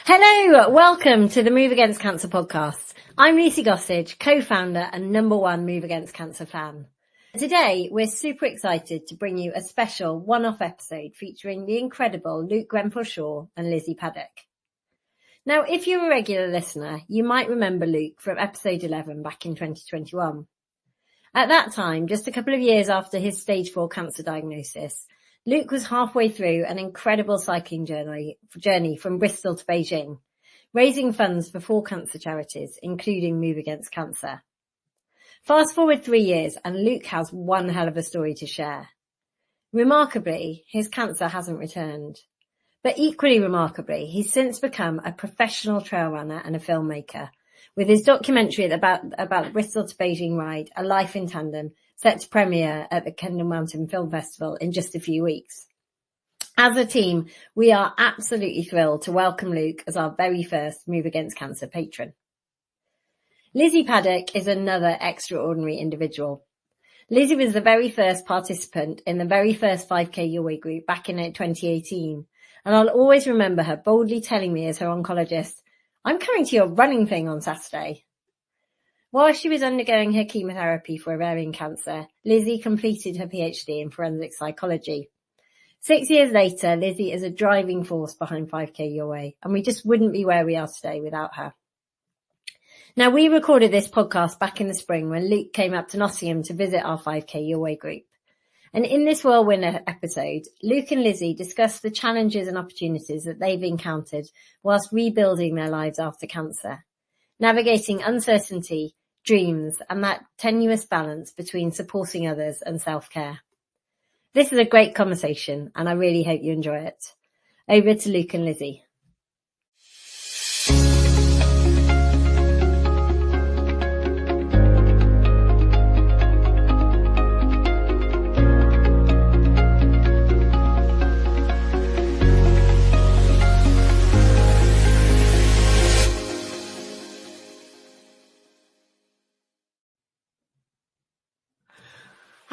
Hello, welcome to the Move Against Cancer podcast. I'm Lucy Gossage, co-founder and #1 Move Against Cancer fan. Today, we're super excited to bring you a special one-off episode featuring the incredible Luke Grenfell-Shaw and Lizzie Paddock. Now, if you're a regular listener, you might remember Luke from episode 11 back in 2021. At that time, just a couple of years after his stage 4 cancer diagnosis, Luke was halfway through an incredible cycling journey from Bristol to Beijing, raising funds for 4 cancer charities, including Move Against Cancer. Fast forward 3 years and Luke has one hell of a story to share. Remarkably, his cancer hasn't returned. But equally remarkably, he's since become a professional trail runner and a filmmaker, with his documentary about the Bristol to Beijing ride, A Life in Tandem, set to premiere at the Kendal Mountain Film Festival in just a few weeks. As a team, we are absolutely thrilled to welcome Luke as our very first Move Against Cancer patron. Lizzie Paddock is another extraordinary individual. Lizzie was the very first participant in the very first 5K Your Way group back in 2018, and I'll always remember her boldly telling me as her oncologist, "I'm coming to your running thing on Saturday." While she was undergoing her chemotherapy for ovarian cancer, Lizzie completed her PhD in forensic psychology. 6 years later, Lizzie is a driving force behind 5K Your Way, and we just wouldn't be where we are today without her. Now, we recorded this podcast back in the spring when Luke came up to Nottingham to visit our 5K Your Way group. And in this whirlwind episode, Luke and Lizzie discuss the challenges and opportunities that they've encountered whilst rebuilding their lives after cancer, navigating uncertainty, dreams, and that tenuous balance between supporting others and self-care. This is a great conversation, and I really hope you enjoy it. Over to Luke and Lizzie.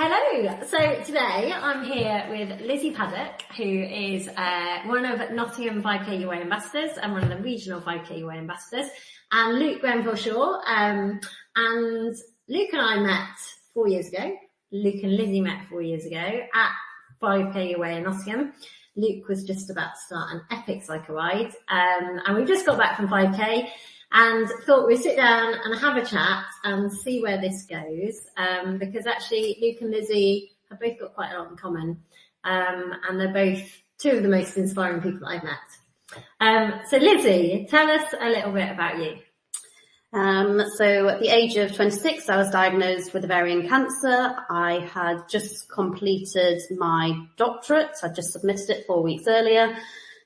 Hello, so today I'm here with Lizzie Paddock, who is one of Nottingham 5K Your Way ambassadors and one of the regional 5K Your Way ambassadors, and Luke Grenfell-Shaw. And Luke and I met 4 years ago. Luke and Lizzie met 4 years ago at 5K Your Way in Nottingham. Luke was just about to start an epic cycle ride, and we just got back from 5K. And thought we'd sit down and have a chat and see where this goes, because actually Luke and Lizzie have both got quite a lot in common, and they're both two of the most inspiring people I've met. So Lizzie, tell us a little bit about you. So at the age of 26, I was diagnosed with ovarian cancer. I had just completed my doctorate. I just submitted it 4 weeks earlier.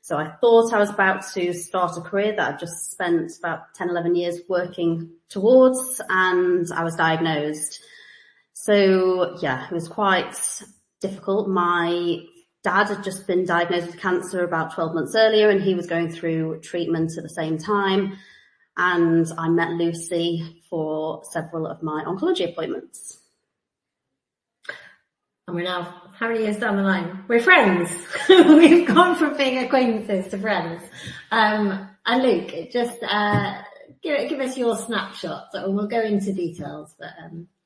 So I thought I was about to start a career that I've just spent about 10, 11 years working towards, and I was diagnosed. So yeah, it was quite difficult. My dad had just been diagnosed with cancer about 12 months earlier, and he was going through treatment at the same time. And I met Lucy for several of my oncology appointments. And we're now, how many years down the line? We're friends. We've gone from being acquaintances to friends. And Luke, just give us your snapshot, and we'll go into details. But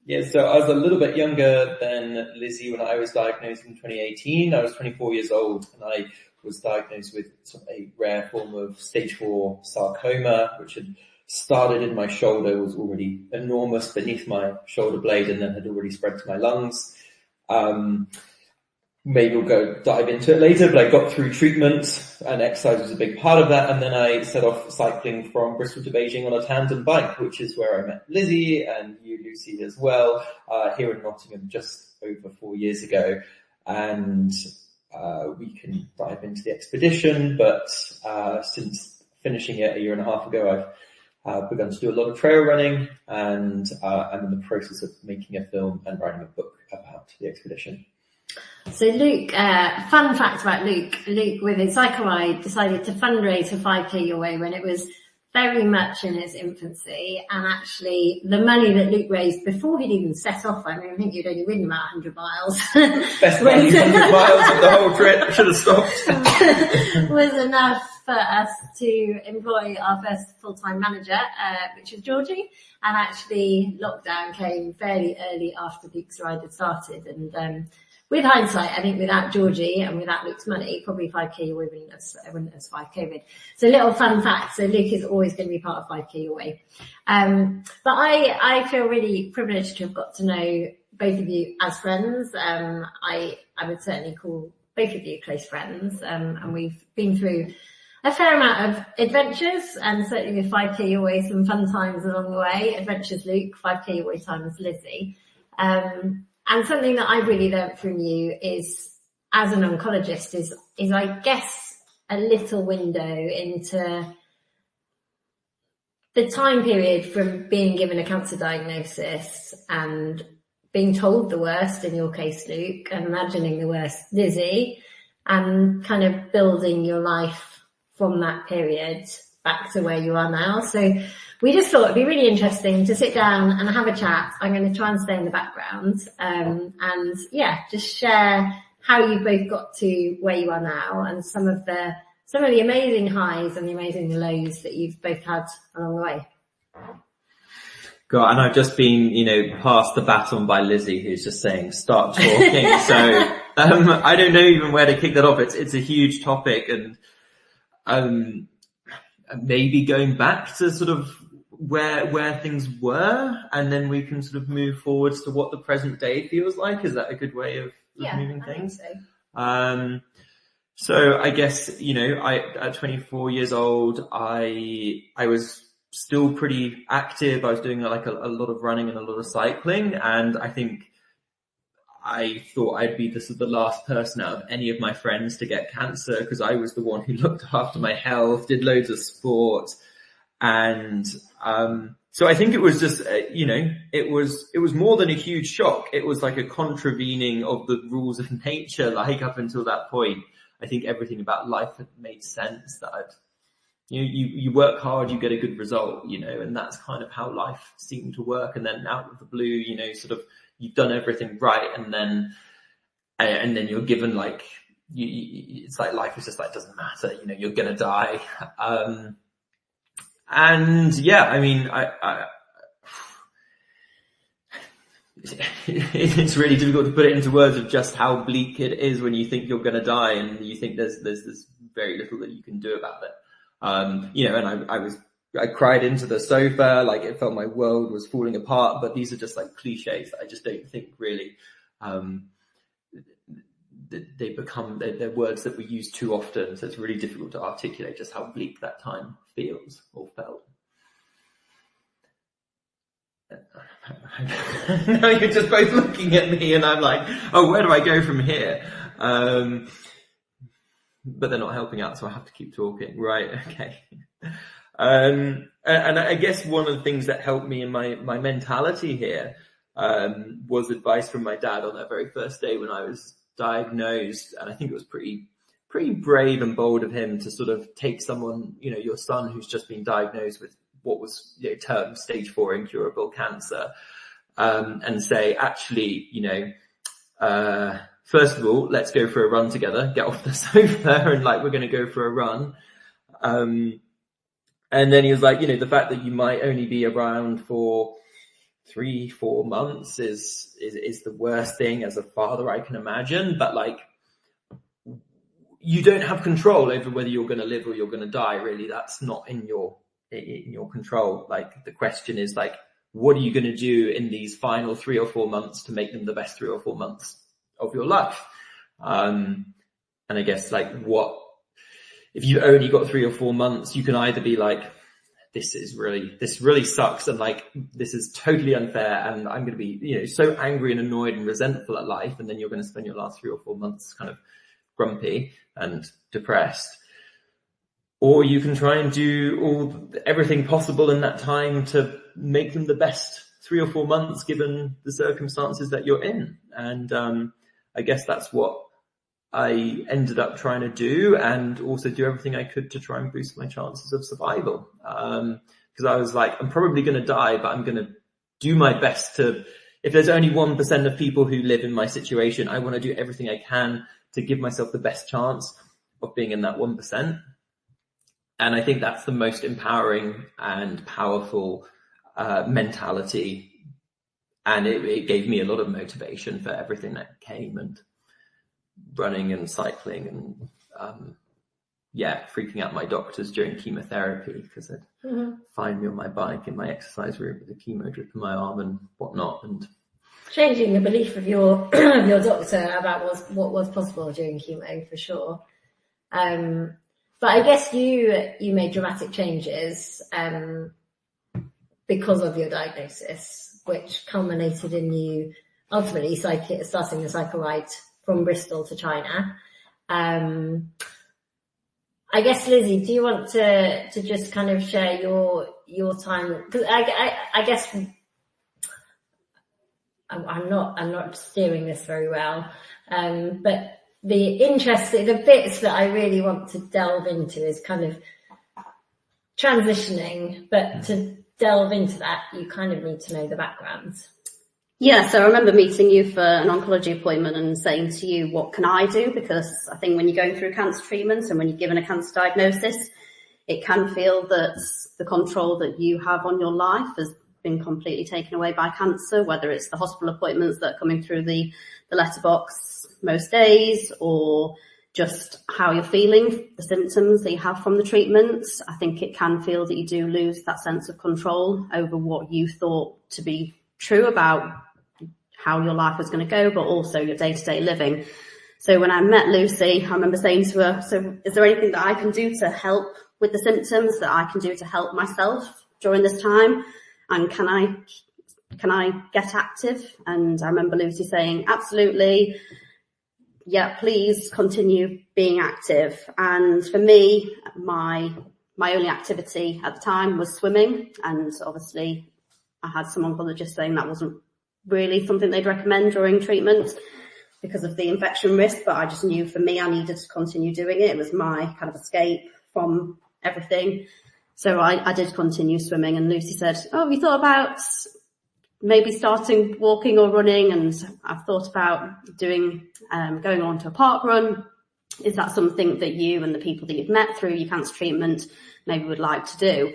Yeah, so I was a little bit younger than Lizzie when I was diagnosed in 2018. I was 24 years old, and I was diagnosed with a rare form of stage 4 sarcoma, which had started in my shoulder, was already enormous beneath my shoulder blade, and then had already spread to my lungs. Maybe we'll dive into it later, but I got through treatment and exercise was a big part of that. And then I set off cycling from Bristol to Beijing on a tandem bike, which is where I met Lizzie and you, Lucy, as well, here in Nottingham just over 4 years ago. And we can dive into the expedition, but since finishing it a year and a half ago, I've begun to do a lot of trail running, and I'm in the process of making a film and writing a book about the expedition. So Luke, fun fact about Luke, with his cycle ride decided to fundraise for 5K Your Way when it was very much in its infancy, and actually the money that Luke raised before he'd even set off, I think you'd only ridden about 100 miles. Best 100 miles of the whole trip, should have stopped. Was enough for us to employ our first full-time manager, which was Georgie, and actually lockdown came fairly early after Luke's ride had started, and with hindsight, I think without Georgie and without Luke's money, probably 5k away wouldn't have survived COVID. So little fun fact, so Luke is always going to be part of 5k away. But I feel really privileged to have got to know both of you as friends. I would certainly call both of you close friends, and we've been through a fair amount of adventures, and certainly with 5k away, some fun times along the way. Adventures Luke, 5k away times Lizzie. And something that I've really learnt from you is, as an oncologist, is I guess a little window into the time period from being given a cancer diagnosis and being told the worst, in your case, Luke, and imagining the worst, Lizzie, and kind of building your life from that period back to where you are now. So we just thought it'd be really interesting to sit down and have a chat. I'm going to try and stay in the background, and yeah, just share how you both got to where you are now, and some of the amazing highs and the amazing lows that you've both had along the way. God, and I've just been, passed the baton by Lizzie, who's just saying, start talking. So, I don't know even where to kick that off. It's a huge topic, and, maybe going back to sort of where things were, and then we can sort of move forwards to what the present day feels like. Is that a good way of moving things? I think so. So I guess, at 24 years old, I was still pretty active. I was doing like a lot of running and a lot of cycling, and I think I thought I'd be the last person out of any of my friends to get cancer, because I was the one who looked after my health, did loads of sport. And so I think it was just, it was more than a huge shock. It was like a contravening of the rules of nature. Like, up until that point, I think everything about life had made sense, that you work hard, you get a good result, and that's kind of how life seemed to work. And then out of the blue, sort of, you've done everything right, and then you're given it's like life is just like, doesn't matter, you're gonna die. And yeah, I mean, it's really difficult to put it into words of just how bleak it is when you think you're gonna die and you think there's very little that you can do about it. And I cried into the sofa, like it felt my world was falling apart, but these are just like cliches that I just don't think really, they're words that we use too often. So it's really difficult to articulate just how bleak that time feels or felt. Now you're just both looking at me and I'm like, oh, where do I go from here? But they're not helping out, so I have to keep talking. Right. Okay. And I guess one of the things that helped me in my mentality here, was advice from my dad on that very first day when I was diagnosed. And I think it was pretty brave and bold of him to sort of take someone, your son who's just been diagnosed with what was, termed stage 4 incurable cancer, and say, actually, first of all, let's go for a run together, get off the sofa and we're going to go for a run. And then he was like, the fact that you might only be around for 3-4 months is the worst thing as a father I can imagine. But you don't have control over whether you're going to live or you're going to die. Really, that's not in your control. The question is what are you going to do in these final 3 or 4 months to make them the best 3 or 4 months of your life? And I guess if you only got 3 or 4 months, you can either be this really sucks, and this is totally unfair, and I'm going to be, so angry and annoyed and resentful at life. And then you're going to spend your last 3 or 4 months kind of grumpy and depressed. Or you can try and do everything possible in that time to make them the best 3 or 4 months given the circumstances that you're in. And, I guess that's what I ended up trying to do, and also do everything I could to try and boost my chances of survival. Because I was like, I'm probably going to die, but I'm going to do my best to, if there's only 1% of people who live in my situation, I want to do everything I can to give myself the best chance of being in that 1%. And I think that's the most empowering and powerful mentality. And it gave me a lot of motivation for everything that came, and running and cycling and freaking out my doctors during chemotherapy because they'd find me on my bike in my exercise room with a chemo drip in my arm and whatnot, and changing the belief of your of your doctor about what was possible during chemo, for sure. But I guess you made dramatic changes because of your diagnosis, which culminated in you ultimately starting the cycle ride from Bristol to China. I guess, Lizzie, do you want to just kind of share your time? Because I guess I'm not steering this very well, but the bits that I really want to delve into is kind of transitioning, but to delve into that, you kind of need to know the background. Yeah, so I remember meeting you for an oncology appointment and saying to you, what can I do? Because I think when you're going through cancer treatment and when you're given a cancer diagnosis, it can feel that the control that you have on your life has been completely taken away by cancer, whether it's the hospital appointments that are coming through the letterbox most days, or just how you're feeling, the symptoms that you have from the treatments. I think it can feel that you do lose that sense of control over what you thought to be true about how your life was going to go, but also your day-to-day living. So when I met Lucy, I remember saying to her, so is there anything that I can do to help with the symptoms, that I can do to help myself during this time? And can I get active? And I remember Lucy saying, absolutely. Yeah, please continue being active. And for me, my only activity at the time was swimming. And obviously I had some oncologists saying that wasn't really something they'd recommend during treatment because of the infection risk, but I just knew for me I needed to continue doing it. It was my kind of escape from everything. So I did continue swimming, and Lucy said, oh, have you thought about maybe starting walking or running? And I've thought about doing going on to a park run. Is that something that you and the people that you've met through your cancer treatment maybe would like to do?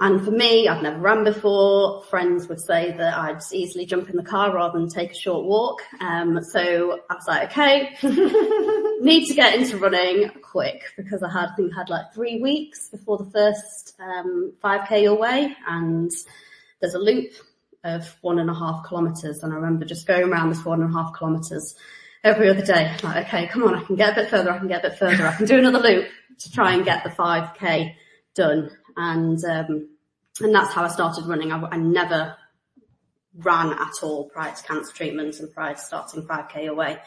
And for me, I've never run before. Friends would say that I'd easily jump in the car rather than take a short walk. So I was like, okay, need to get into running quick, because I think I had like 3 weeks before the first 5K away, and there's a loop of 1.5 kilometres. And I remember just going around this 1.5 kilometres every other day. Like, okay, come on, I can get a bit further, I can do another loop to try and get the 5K done. And that's how I started running. I never ran at all prior to cancer treatment and prior to starting 5K away.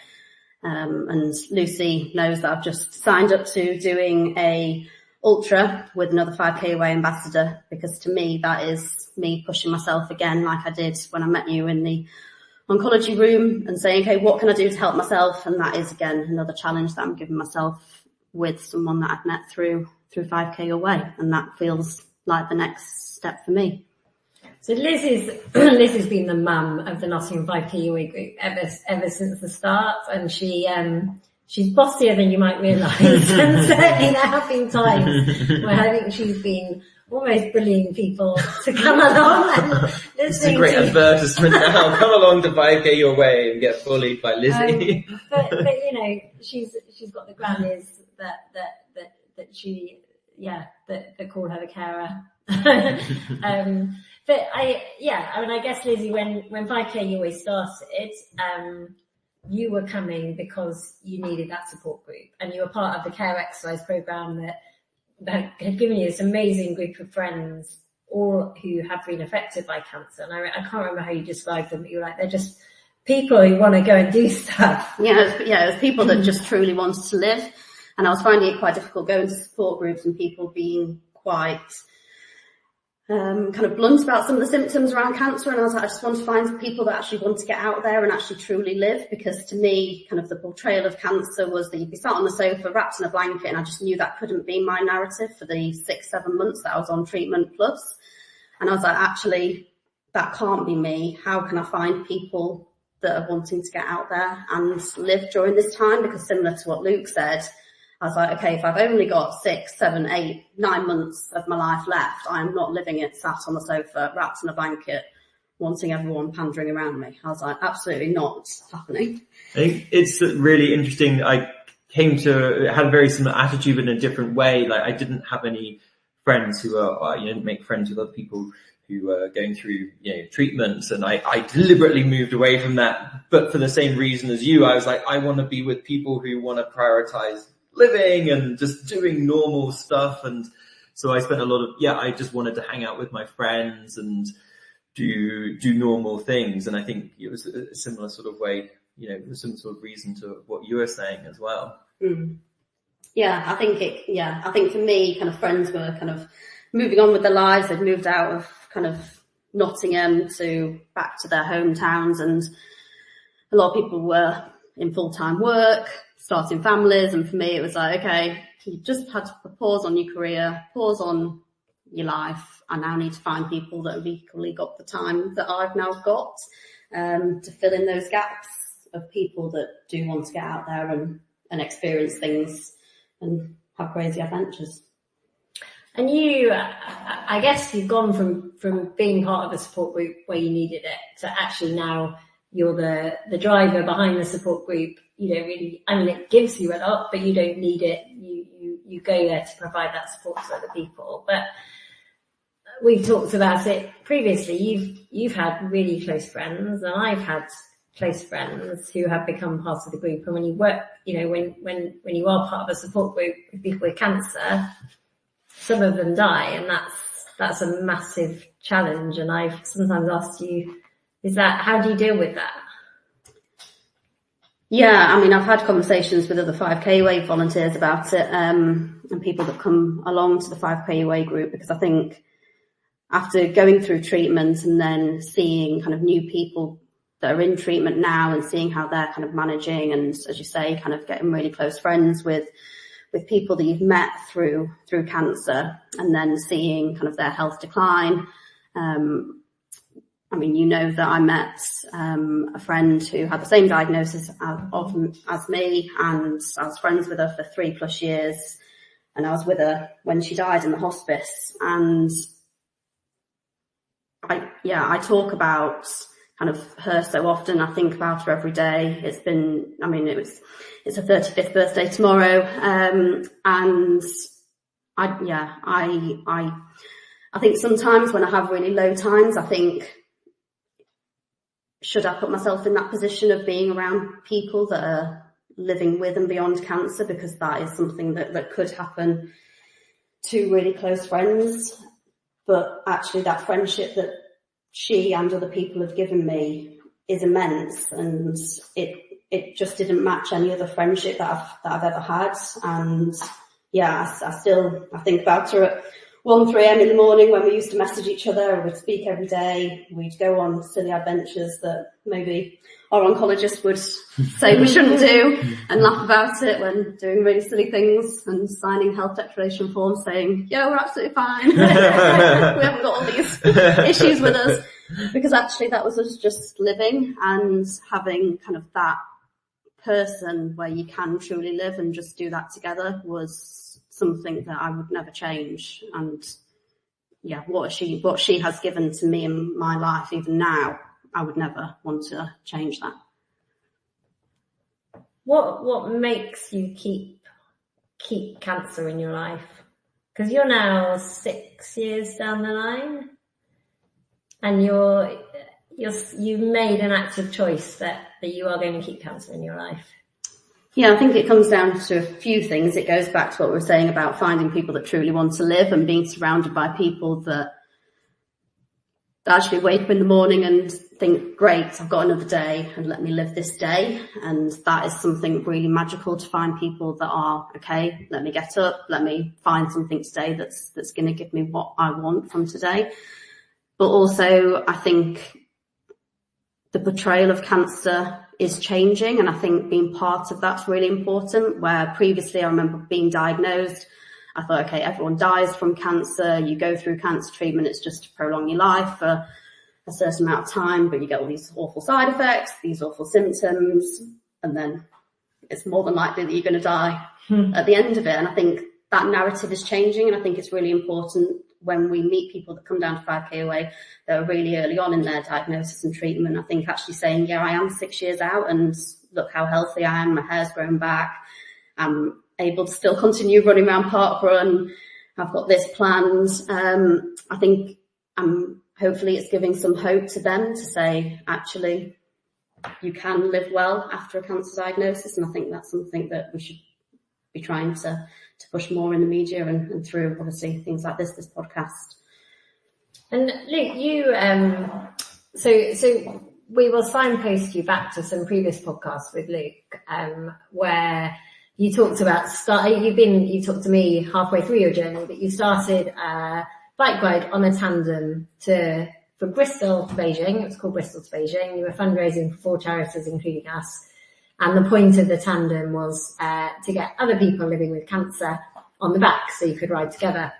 And Lucy knows that I've just signed up to doing a ultra with another 5K away ambassador, because to me, that is me pushing myself again, like I did when I met you in the oncology room, and saying, okay, what can I do to help myself? And that is, again, another challenge that I'm giving myself with someone that I've met through 5K away. And that feels like the next step for me. So Lizzie's been the mum of the Nottingham 5K away group ever since the start, and she's bossier than you might realise. And certainly there have been times where I think she's been almost bullying people to come along and listening. It's a great advertisement now. Come along to 5K your way and get bullied by Lizzie. But you know, she's got the Grammys that she that call her the carer. But I guess, Lizzie, when 5K you always started, you were coming because you needed that support group, and you were part of the care exercise program that had given you this amazing group of friends, all who have been affected by cancer. And I can't remember how you described them, but you were like, they're just people who want to go and do stuff. It was people that just truly wanted to live. And I was finding it quite difficult going to support groups and people being quite kind of blunt about some of the symptoms around cancer, and I was like, I just want to find people that actually want to get out there and actually truly live, because to me, kind of the portrayal of cancer was that you'd be sat on the sofa wrapped in a blanket, and I just knew that couldn't be my narrative for the 6-7 months that I was on treatment plus. And I was like, actually, that can't be me. How can I find people that are wanting to get out there and live during this time? Because similar to what Luke said, I was like, okay, if I've only got 6, 7, 8, 9 months of my life left, I am not living it sat on the sofa, wrapped in a blanket, wanting everyone pandering around me. I was like, absolutely not happening. I think it's really interesting. I had a very similar attitude, but in a different way. Like, I didn't have any friends who are, didn't make friends with other people who were going through, treatments. And I deliberately moved away from that. But for the same reason as you, I was like, I want to be with people who want to prioritize living and just doing normal stuff. And so I spent a lot of, I just wanted to hang out with my friends and do normal things. And I think it was a similar sort of way, some sort of reason to what you were saying as well. Mm. Yeah, I think for me, kind of friends were kind of moving on with their lives. They'd moved out of kind of Nottingham back to their hometowns, and a lot of people were in full-time work, starting families, and for me it was like, okay, you just had to pause on your career, pause on your life. I now need to find people that have equally got the time that I've now got, to fill in those gaps of people that do want to get out there and experience things and have crazy adventures. And you, I guess you've gone from being part of a support group where you needed it to actually now you're the driver behind the support group. You don't really, it gives you a lot, but you don't need it. You go there to provide that support to other people. But we've talked about it previously. You've had really close friends, and I've had close friends who have become part of the group. And when you work, when you are part of a support group with people with cancer, some of them die, and that's a massive challenge. And I've sometimes asked you, how do you deal with that? Yeah, I've had conversations with other 5K Away volunteers about it, and people that come along to the 5K Away group, because I think after going through treatment and then seeing kind of new people that are in treatment now and seeing how they're kind of managing, and as you say, kind of getting really close friends with people that you've met through cancer, and then seeing kind of their health decline. That I met a friend who had the same diagnosis as me, and I was friends with her for 3+ years, and I was with her when she died in the hospice. And I talk about kind of her so often. I think about her every day. It's her 35th birthday tomorrow. And I think sometimes when I have really low times, I think, should I put myself in that position of being around people that are living with and beyond cancer? Because that is something that could happen to really close friends. But actually that friendship that she and other people have given me is immense, and it just didn't match any other friendship that I've ever had. And I think about her at 1-3 a.m. in the morning when we used to message each other. We'd speak every day. We'd go on silly adventures that maybe our oncologist would say we shouldn't do, and laugh about it when doing really silly things and signing health declaration forms saying, yeah, we're absolutely fine. We haven't got all these issues with us. Because actually that was us just living, and having kind of that person where you can truly live and just do that together was something that I would never change. And what she has given to me in my life, even now, I would never want to change that. What makes you keep cancer in your life? Because you're now 6 years down the line, and you've made an active choice that you are going to keep cancer in your life. Yeah, I think it comes down to a few things. It goes back to what we were saying about finding people that truly want to live and being surrounded by people that actually wake up in the morning and think, great, I've got another day and let me live this day. And that is something really magical, to find people that are, okay, let me get up, let me find something today that's going to give me what I want from today. But also, I think the portrayal of cancer is changing, and I think being part of that's really important. Where previously I remember being diagnosed, I thought, okay, everyone dies from cancer, you go through cancer treatment, it's just to prolong your life for a certain amount of time, but you get all these awful side effects, these awful symptoms, and then it's more than likely that you're going to die at the end of it. And I think that narrative is changing, and I think it's really important when we meet people that come down to 5KOA that are really early on in their diagnosis and treatment. I think actually saying, yeah, I am 6 years out and look how healthy I am, my hair's grown back, I'm able to still continue running around parkrun, I've got this planned. I think hopefully it's giving some hope to them to say, actually, you can live well after a cancer diagnosis. And I think that's something that we should be trying to push more in the media and through, obviously, things like this podcast. And Luke, you, so we will signpost you back to some previous podcasts with Luke, where you talked about you talked to me halfway through your journey, but you started a bike ride on a tandem from Bristol to Beijing. It was called Bristol to Beijing. You were fundraising for 4 charities, including us. And the point of the tandem was to get other people living with cancer on the back so you could ride together.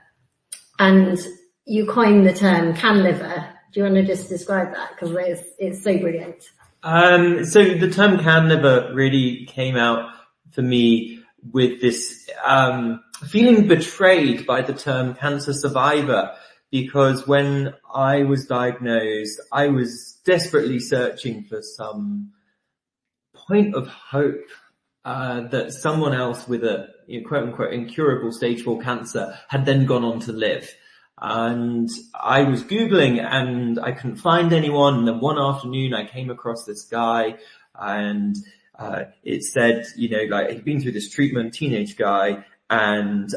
And you coined the term can liver. Do you want to just describe that? Because it's so brilliant. So the term can liver really came out for me with this feeling betrayed by the term cancer survivor, because when I was diagnosed, I was desperately searching for some point of hope that someone else with a quote unquote incurable stage 4 cancer had then gone on to live. And I was Googling and I couldn't find anyone. And then one afternoon I came across this guy, and it said, like he'd been through this treatment, teenage guy, and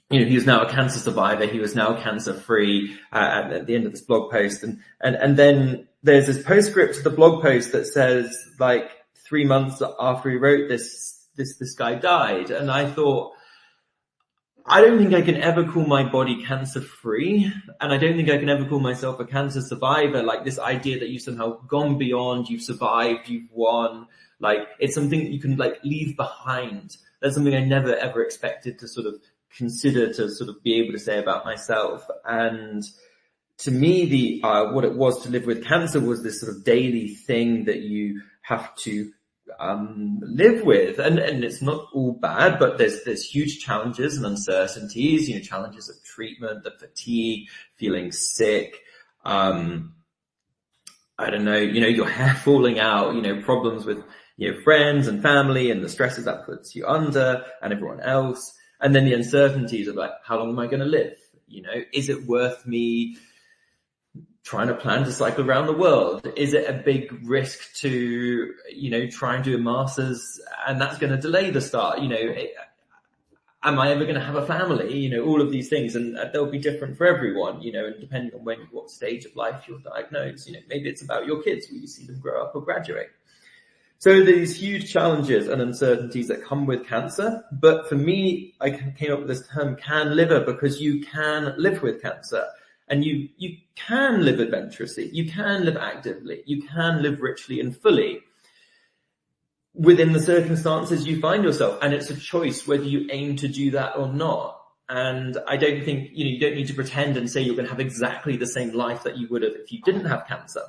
he was now a cancer survivor. He was now cancer free at the end of this blog post. And then there's this postscript to the blog post that says, like, 3 months after he wrote this guy died. And I thought, I don't think I can ever call my body cancer free. And I don't think I can ever call myself a cancer survivor. Like, this idea that you've somehow gone beyond, you've survived, you've won. Like, it's something that you can leave behind. That's something I never ever expected to sort of consider, to sort of be able to say about myself. And to me, what it was to live with cancer was this sort of daily thing that you have to live with, and it's not all bad, but there's huge challenges and uncertainties, challenges of treatment, the fatigue, feeling sick, I don't know, your hair falling out, problems with friends and family and the stresses that puts you under and everyone else, and then the uncertainties of like, how long am I going to live? Is it worth me trying to plan to cycle around the world? Is it a big risk to, try and do a master's and that's going to delay the start? Am I ever going to have a family? All of these things, and they'll be different for everyone, and depending on what stage of life you're diagnosed, maybe it's about your kids, will you see them grow up or graduate? So these huge challenges and uncertainties that come with cancer. But for me, I came up with this term can liver, because you can live with cancer. And you can live adventurously, you can live actively, you can live richly and fully within the circumstances you find yourself. And it's a choice whether you aim to do that or not. And I don't think, you don't need to pretend and say you're going to have exactly the same life that you would have if you didn't have cancer.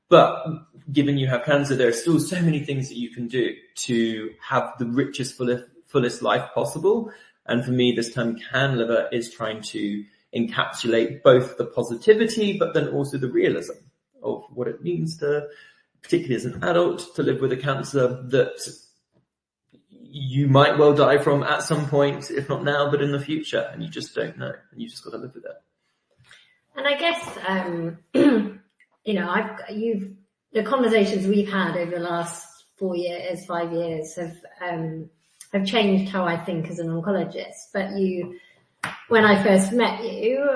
But given you have cancer, there are still so many things that you can do to have the richest, fullest life possible. And for me, this term can liver is trying to encapsulate both the positivity, but then also the realism of what it means to, particularly as an adult, to live with a cancer that you might well die from at some point, if not now, but in the future, and you just don't know, and you just got to live with it. And I guess, the conversations we've had over the last 4 years, 5 years have changed how I think as an oncologist. But when I first met you,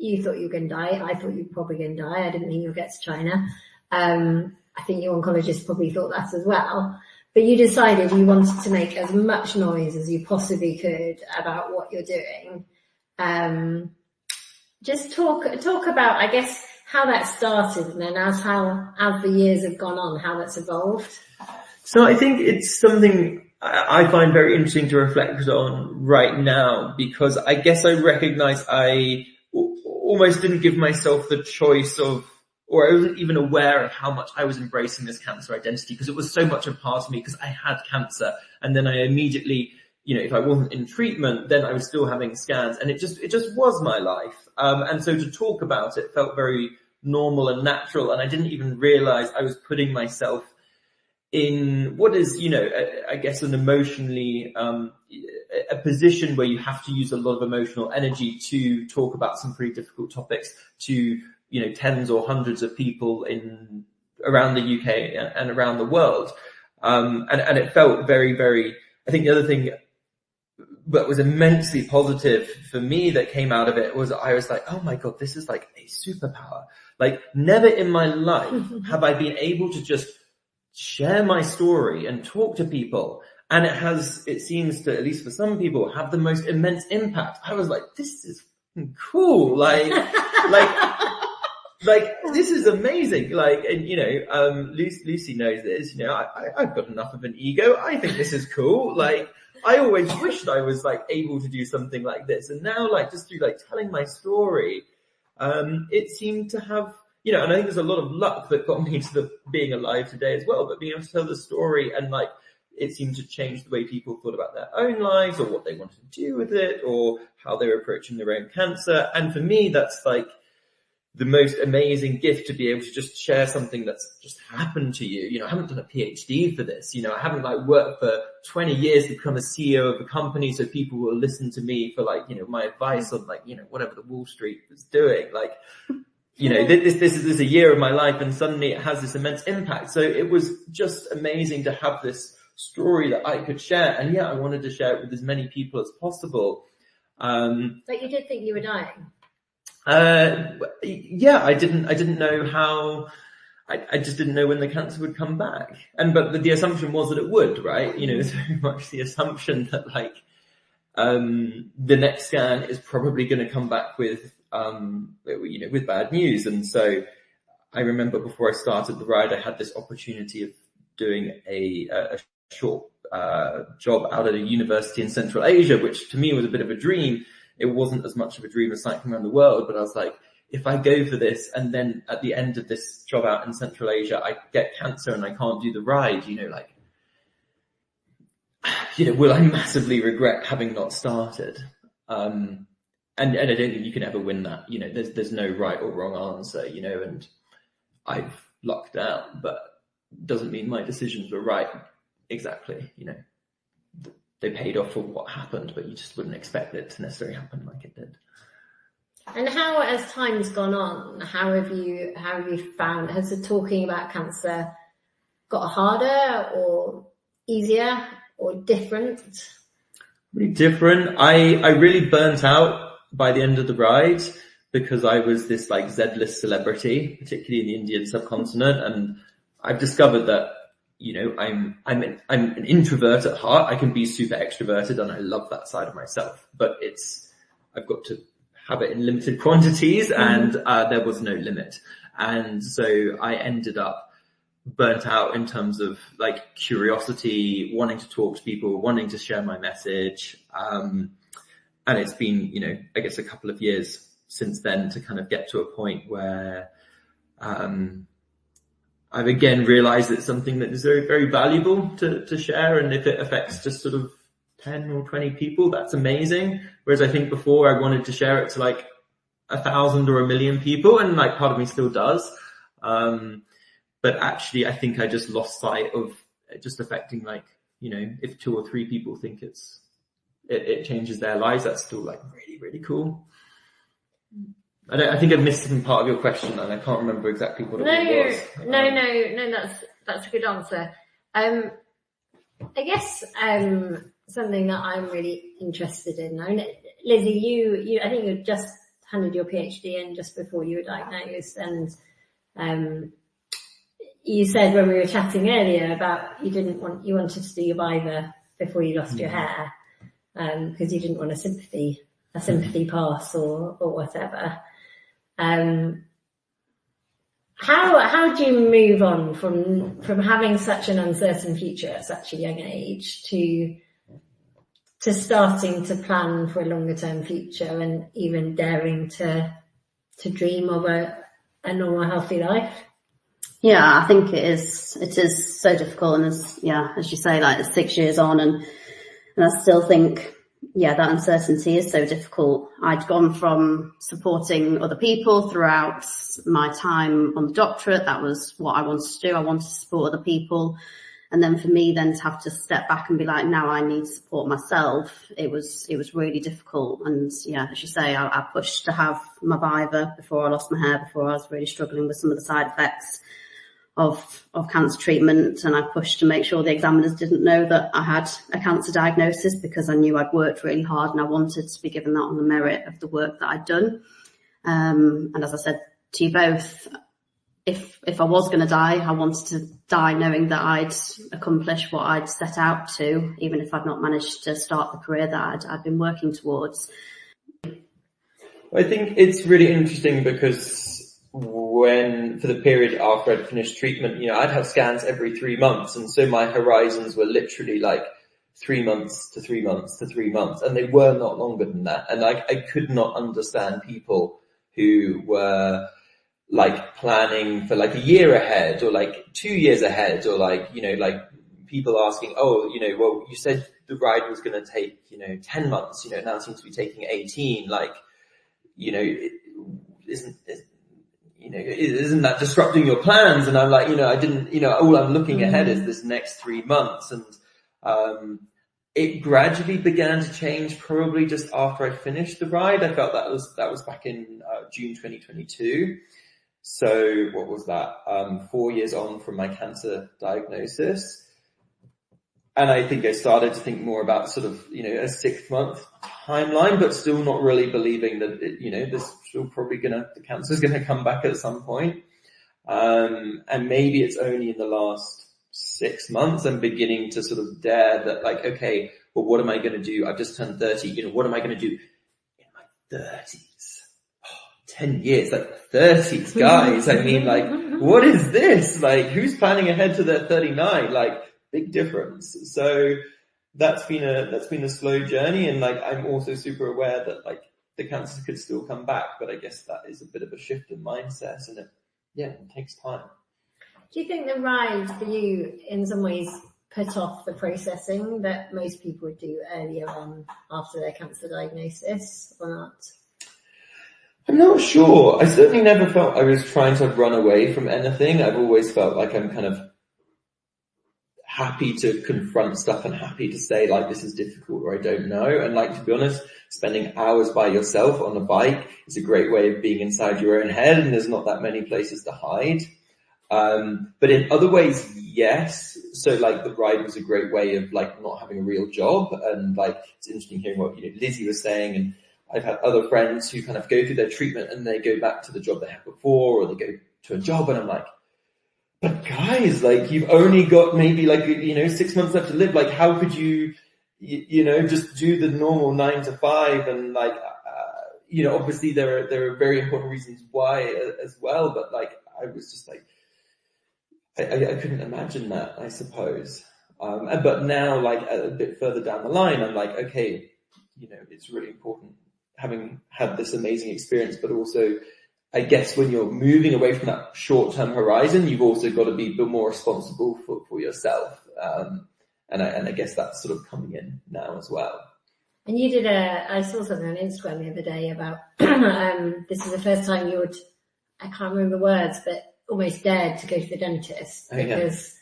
you thought you were going to die. I thought you were probably going to die. I didn't think you'd get to China. I think your oncologist probably thought that as well. But you decided you wanted to make as much noise as you possibly could about what you're doing. Just talk about, I guess, how that started, and then as the years have gone on, how that's evolved. So I think it's something I find very interesting to reflect on right now, because I guess I recognize I almost didn't give myself the choice of, or I wasn't even aware of how much I was embracing this cancer identity, because it was so much a part of me, because I had cancer, and then I immediately, if I wasn't in treatment, then I was still having scans, and it just was my life. And so to talk about it felt very normal and natural, and I didn't even realize I was putting myself in what is, I guess an emotionally, a position where you have to use a lot of emotional energy to talk about some pretty difficult topics to, tens or hundreds of people around the UK and around the world. And it felt very, very, I think the other thing that was immensely positive for me that came out of it was I was like, oh my God, this is like a superpower. Like never in my life have I been able to just share my story and talk to people. And it seems to, at least for some people, have the most immense impact. I was like, this is cool. Like this is amazing. And Lucy knows this, I've got enough of an ego. I think this is cool. I always wished I was able to do something like this. And now just through telling my story, it seemed to have, and I think there's a lot of luck that got me to being alive today as well, but being able to tell the story and it seemed to change the way people thought about their own lives or what they wanted to do with it or how they were approaching their own cancer. And for me, that's the most amazing gift to be able to just share something that's just happened to you. I haven't done a PhD for this. I haven't worked for 20 years to become a CEO of a company so people will listen to me for my advice on whatever the Wall Street was doing. This is a year of my life and suddenly it has this immense impact. So it was just amazing to have this story that I could share. And I wanted to share it with as many people as possible. But you did think you were dying? I didn't know how, I just didn't know when the cancer would come back. But the assumption was that it would, right? There's very much the assumption that the next scan is probably going to come back with bad news. And so I remember before I started the ride, I had this opportunity of doing a short, job out at a university in Central Asia, which to me was a bit of a dream. It wasn't as much of a dream as cycling around the world, but I was like, if I go for this and then at the end of this job out in Central Asia, I get cancer and I can't do the ride, will I massively regret having not started? And I don't think you can ever win that. There's no right or wrong answer, and I've lucked out, but doesn't mean my decisions were right. Exactly. They paid off for what happened, but you just wouldn't expect it to necessarily happen like it did. And how, as time's gone on, how have you found, has the talking about cancer got harder or easier or different? Really different. I really burnt out by the end of the ride because I was this Z-list celebrity, particularly in the Indian subcontinent. And I've discovered that, I'm an introvert at heart. I can be super extroverted and I love that side of myself, but I've got to have it in limited quantities and, there was no limit. And so I ended up burnt out in terms of curiosity, wanting to talk to people, wanting to share my message. And it's been, I guess a couple of years since then to kind of get to a point where, I've again realized it's something that is very, very valuable to share. And if it affects just sort of 10 or 20 people, that's amazing. Whereas I think before I wanted to share it to 1,000 or 1,000,000 people, and part of me still does. But actually I think I just lost sight of it just affecting if 2 or 3 people think it changes their lives, that's still really, really cool. I think I missed some part of your question and I can't remember exactly what it was. No, that's a good answer. I guess something that I'm really interested in. Lizzie, you I think you just handed your PhD in just before you were diagnosed, and you said when we were chatting earlier about you wanted to do your Viva before you lost your hair, because you didn't want a sympathy pass or whatever. How do you move on from having such an uncertain future at such a young age to starting to plan for a longer term future and even daring to dream of a normal, healthy life? Yeah, I think it is so difficult, and as you say, like it's 6 years on, and I still think, that uncertainty is so difficult. I'd gone from supporting other people throughout my time on the doctorate. That was what I wanted to do. I wanted to support other people. And then for me then to have to step back and be like, now I need to support myself, it was really difficult. And as you say, I pushed to have my Viva before I lost my hair, before I was really struggling with some of the side effects of cancer treatment, and I pushed to make sure the examiners didn't know that I had a cancer diagnosis, because I knew I'd worked really hard and I wanted to be given that on the merit of the work that I'd done. And as I said to you both, if I was going to die, I wanted to die knowing that I'd accomplished what I'd set out to, even if I'd not managed to start the career that I'd been working towards. I think it's really interesting because for the period after I'd finished treatment, I'd have scans every 3 months. And so my horizons were literally like 3 months to 3 months to 3 months. And they were not longer than that. And I could not understand people who were like planning for like a year ahead or like 2 years ahead, or like people asking, well, you said the ride was going to take, 10 months, now it seems to be taking 18. Isn't that disrupting your plans? And I'm like, I didn't, all I'm looking ahead is this next 3 months. And, it gradually began to change probably just after I finished the ride. I felt that was back in June 2022. So what was that? 4 years on from my cancer diagnosis. And I think I started to think more about sort of, a 6 month timeline, but still not really believing that, this still probably the cancer's gonna come back at some point. And maybe it's only in the last 6 months I'm beginning to sort of dare that, like, okay, well, what am I going to do? I've just turned 30. What am I going to do in my 30s? 10 years, like 30s, guys. I mean, like, what is this? Like, who's planning ahead to their 39? Like, big difference. So that's been a slow journey. And like, I'm also super aware that like the cancer could still come back, but I guess that is a bit of a shift in mindset, and it takes time. Do you think the ride for you in some ways put off the processing that most people would do earlier on after their cancer diagnosis, or not? I'm not sure. I certainly never felt I was trying to run away from anything. I've always felt like I'm kind of happy to confront stuff and happy to say like, this is difficult or I don't know. And like, to be honest, spending hours by yourself on a bike is a great way of being inside your own head, and there's not that many places to hide. But in other ways, yes. So like the ride was a great way of like not having a real job. And like, it's interesting hearing what, Lizzie was saying. And I've had other friends who kind of go through their treatment and they go back to the job they had before, or they go to a job, and I'm like, but guys, like you've only got maybe like, 6 months left to live. Like how could you just do the normal 9 to 5? And like, obviously there are very important reasons why as well. But like, I was just like, I couldn't imagine that, I suppose. But now, like a bit further down the line, I'm like, okay, it's really important having had this amazing experience, but also, I guess when you're moving away from that short-term horizon, you've also got to be a bit more responsible for yourself. And I guess that's sort of coming in now as well. And you did I saw something on Instagram the other day about, this is the first time you would, I can't remember the words, but almost dared to go to the dentist because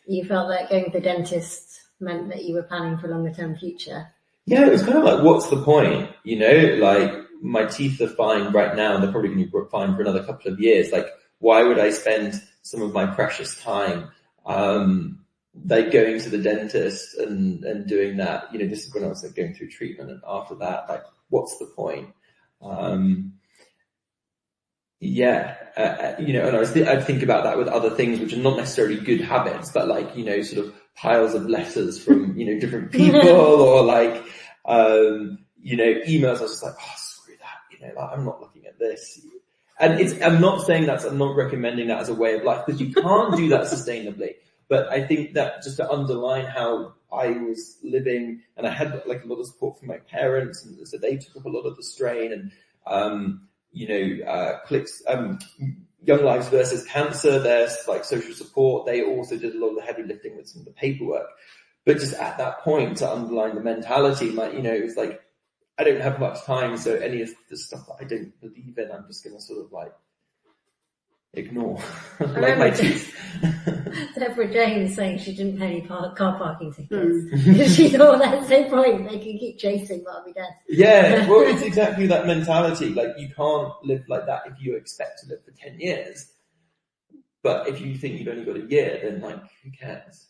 you felt that going to the dentist meant that you were planning for a longer term future. Yeah, it was kind of like, what's the point? Like my teeth are fine right now and they're probably going to be fine for another couple of years. Like, why would I spend some of my precious time, like going to the dentist and doing that? This is when I was like going through treatment, and after that, like, what's the point? And I think about that with other things which are not necessarily good habits, but like, sort of piles of letters from, different people or like, emails. I was just like, oh, screw that, like, I'm not looking at this. And I'm not recommending that as a way of life, because you can't do that sustainably. But I think that just to underline how I was living, and I had like a lot of support from my parents, and so they took up a lot of the strain, and Young Lives versus Cancer, there's like social support. They also did a lot of the heavy lifting with some of the paperwork. But just at that point, to underline the mentality, like, it was like, I don't have much time, so any of the stuff that I don't believe in, I'm just going to sort of like ignore. Like my teeth. Deborah James saying she didn't pay any car parking tickets because she thought that's no point, they can keep chasing what I'll be dead. Yeah, well, it's exactly that mentality. Like, you can't live like that if you expect to live for 10 years. But if you think you've only got a year, then like, who cares?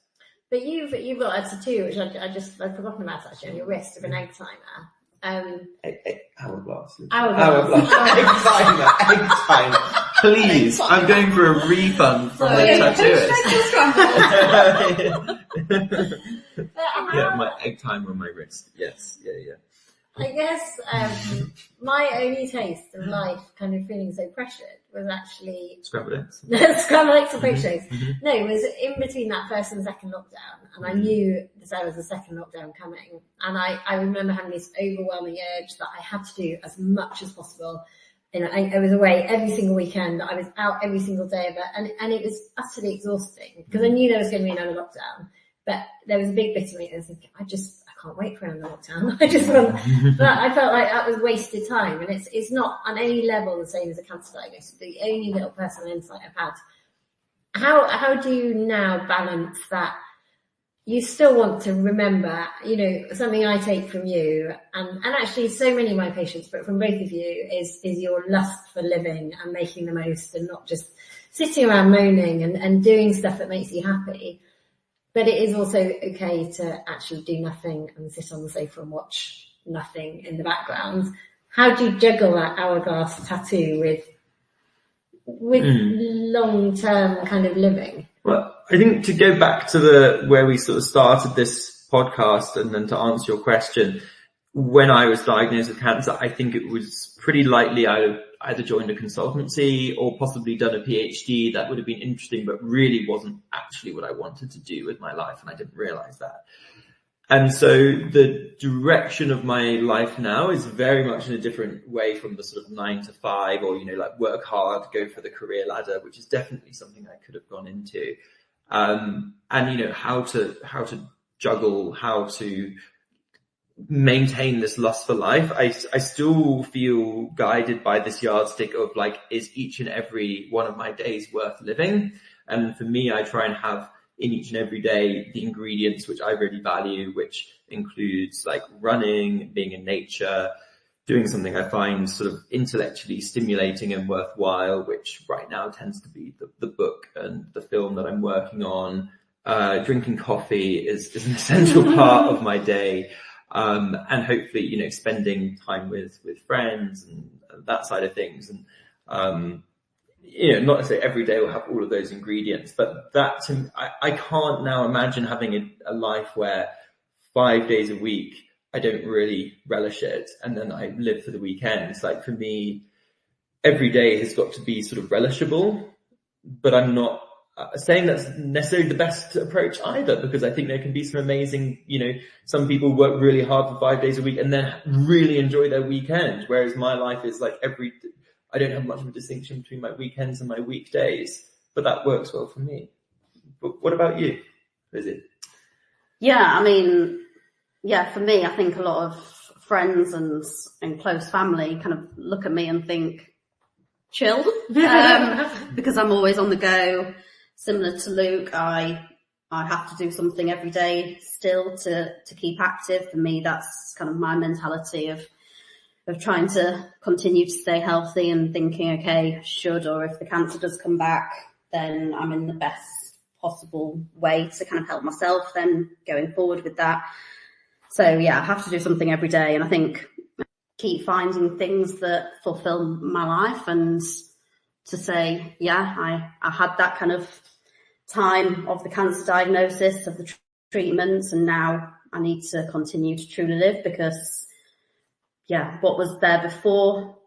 But you've got a tattoo, which I've forgotten about actually, on your wrist of an egg timer. Hourglass. Egg timer. Please, I'm going for a refund from the tattooist. Yeah, my egg timer on my wrist. Yes, yeah. I guess my only taste of life kind of feeling so pressured was actually scrambled eggs. Scrambled eggs and potatoes. No, it was in between that first and second lockdown, and I knew that there was a second lockdown coming, and I remember having this overwhelming urge that I had to do as much as possible. I was away every single weekend. I was out every single day of it, and it was utterly exhausting because I knew there was going to be another lockdown. But there was a big bit of me that was thinking, I can't wait for another lockdown. But I felt like that was wasted time, and it's not on any level the same as a cancer diagnosis. The only little personal insight I've had. How do you now balance that? You still want to remember, something I take from you, and actually so many of my patients, but from both of you, is your lust for living and making the most, and not just sitting around moaning and doing stuff that makes you happy. But it is also okay to actually do nothing and sit on the sofa and watch nothing in the background. How do you juggle that hourglass tattoo with long-term kind of living? Well, I think to go back to where we sort of started this podcast, and then to answer your question, when I was diagnosed with cancer, I think it was pretty likely I would either joined a consultancy or possibly done a PhD. That would have been interesting, but really wasn't actually what I wanted to do with my life, and I didn't realize that. And so the direction of my life now is very much in a different way from the sort of 9 to 5, or, like work hard, go for the career ladder, which is definitely something I could have gone into. And, how to juggle, how to maintain this lust for life. I still feel guided by this yardstick of like, is each and every one of my days worth living? And for me, I try and have in each and every day the ingredients which I really value, which includes like running, being in nature, doing something I find sort of intellectually stimulating and worthwhile, which right now tends to be the book and the film that I'm working on. Drinking coffee is an essential part of my day. And hopefully, spending time with friends and that side of things. And, not to say every day will have all of those ingredients, but that I can't now imagine having a life where 5 days a week, I don't really relish it. And then I live for the weekends. Like, for me, every day has got to be sort of relishable, but I'm not saying that's necessarily the best approach either, because I think there can be some amazing, some people work really hard for 5 days a week and then really enjoy their weekend. Whereas my life is like I don't have much of a distinction between my weekends and my weekdays, but that works well for me. But what about you, Lizzie? Yeah, for me, I think a lot of friends and close family kind of look at me and think, chill, because I'm always on the go. Similar to Luke, I have to do something every day still to keep active. For me, that's kind of my mentality of trying to continue to stay healthy and thinking, okay, if the cancer does come back, then I'm in the best possible way to kind of help myself then going forward with that. So yeah, I have to do something every day, and I think keep finding things that fulfill my life, and to say, yeah, I had that kind of time of the cancer diagnosis, of the treatments, and now I need to continue to truly live, because what was there before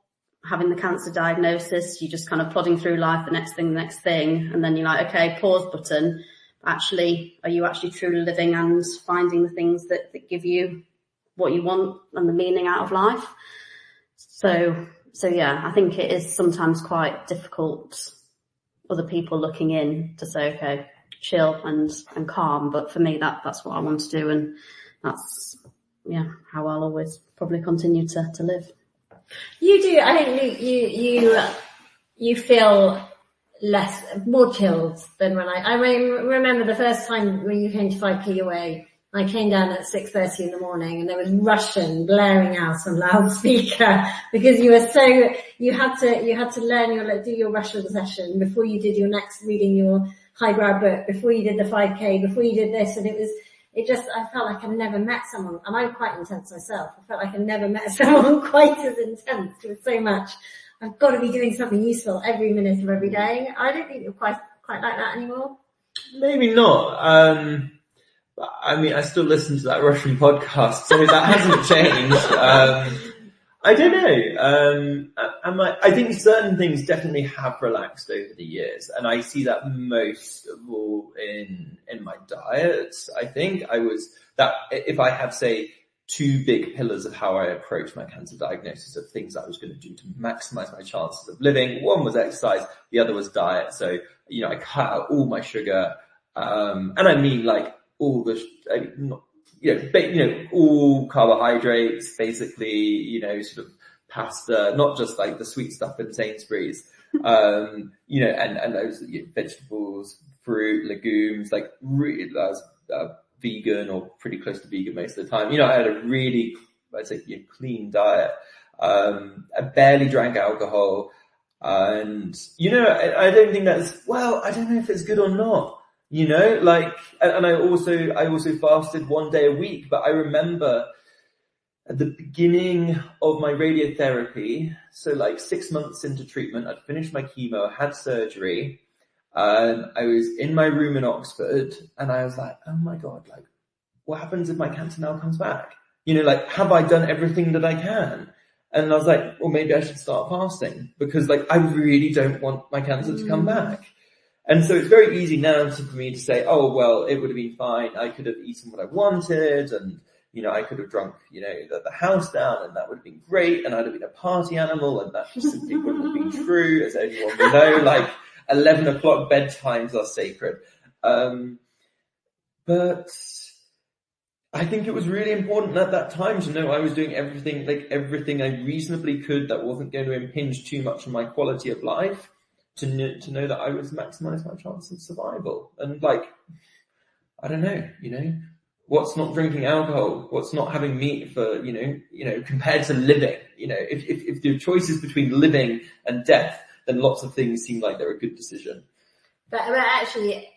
having the cancer diagnosis, you're just kind of plodding through life, the next thing, and then you're like, okay, pause button. Actually, are you actually truly living and finding the things that give you what you want and the meaning out of life? So yeah, I think it is sometimes quite difficult, other people looking in, to say, okay, chill and calm. But for me, that's what I want to do, and that's how I'll always probably continue to live. You do. I think you feel more chilled than when I remember the first time when you came to 5PUA. I came down at 6:30 in the morning, and there was Russian blaring out on loudspeaker, because you had to learn do your Russian session before you did your next reading your highbrow book, before you did the 5K, before you did this, and I felt like I'd never met someone, and I'm quite intense myself. I felt like I'd never met someone quite as intense, with so much, I've got to be doing something useful every minute of every day. I don't think you're quite like that anymore. Maybe not. I mean, I still listen to that Russian podcast, so that hasn't changed. I don't know. I think certain things definitely have relaxed over the years, and I see that most of all in my diet. I think if I have, say, two big pillars of how I approach my cancer diagnosis, of things I was going to do to maximize my chances of living. One was exercise, the other was diet. So, I cut out all my sugar, and I mean like all all carbohydrates, basically, sort of pasta, not just like the sweet stuff in Sainsbury's, and those vegetables, fruit, legumes, like really, that was vegan or pretty close to vegan most of the time. I had a really, I'd say, clean diet. I barely drank alcohol, and I don't think I don't know if it's good or not. And I also fasted one day a week, but I remember at the beginning of my radiotherapy, so like 6 months into treatment, I'd finished my chemo, had surgery, and I was in my room in Oxford, and I was like, oh my God, like, what happens if my cancer now comes back? Have I done everything that I can? And I was like, well, maybe I should start fasting, because I really don't want my cancer to come back. And so it's very easy now for me to say, oh, well, it would have been fine. I could have eaten what I wanted, and, I could have drunk, the house down, and that would have been great, and I'd have been a party animal, and that just simply wouldn't have been true, as anyone will know. 11 o'clock bedtimes are sacred. But I think it was really important at that time to know I was doing everything I reasonably could that wasn't going to impinge too much on my quality of life, to know that I was maximize my chance of survival. And I don't know, what's not drinking alcohol? What's not having meat for, compared to living? If the choice is between living and death, then lots of things seem like they're a good decision. But actually,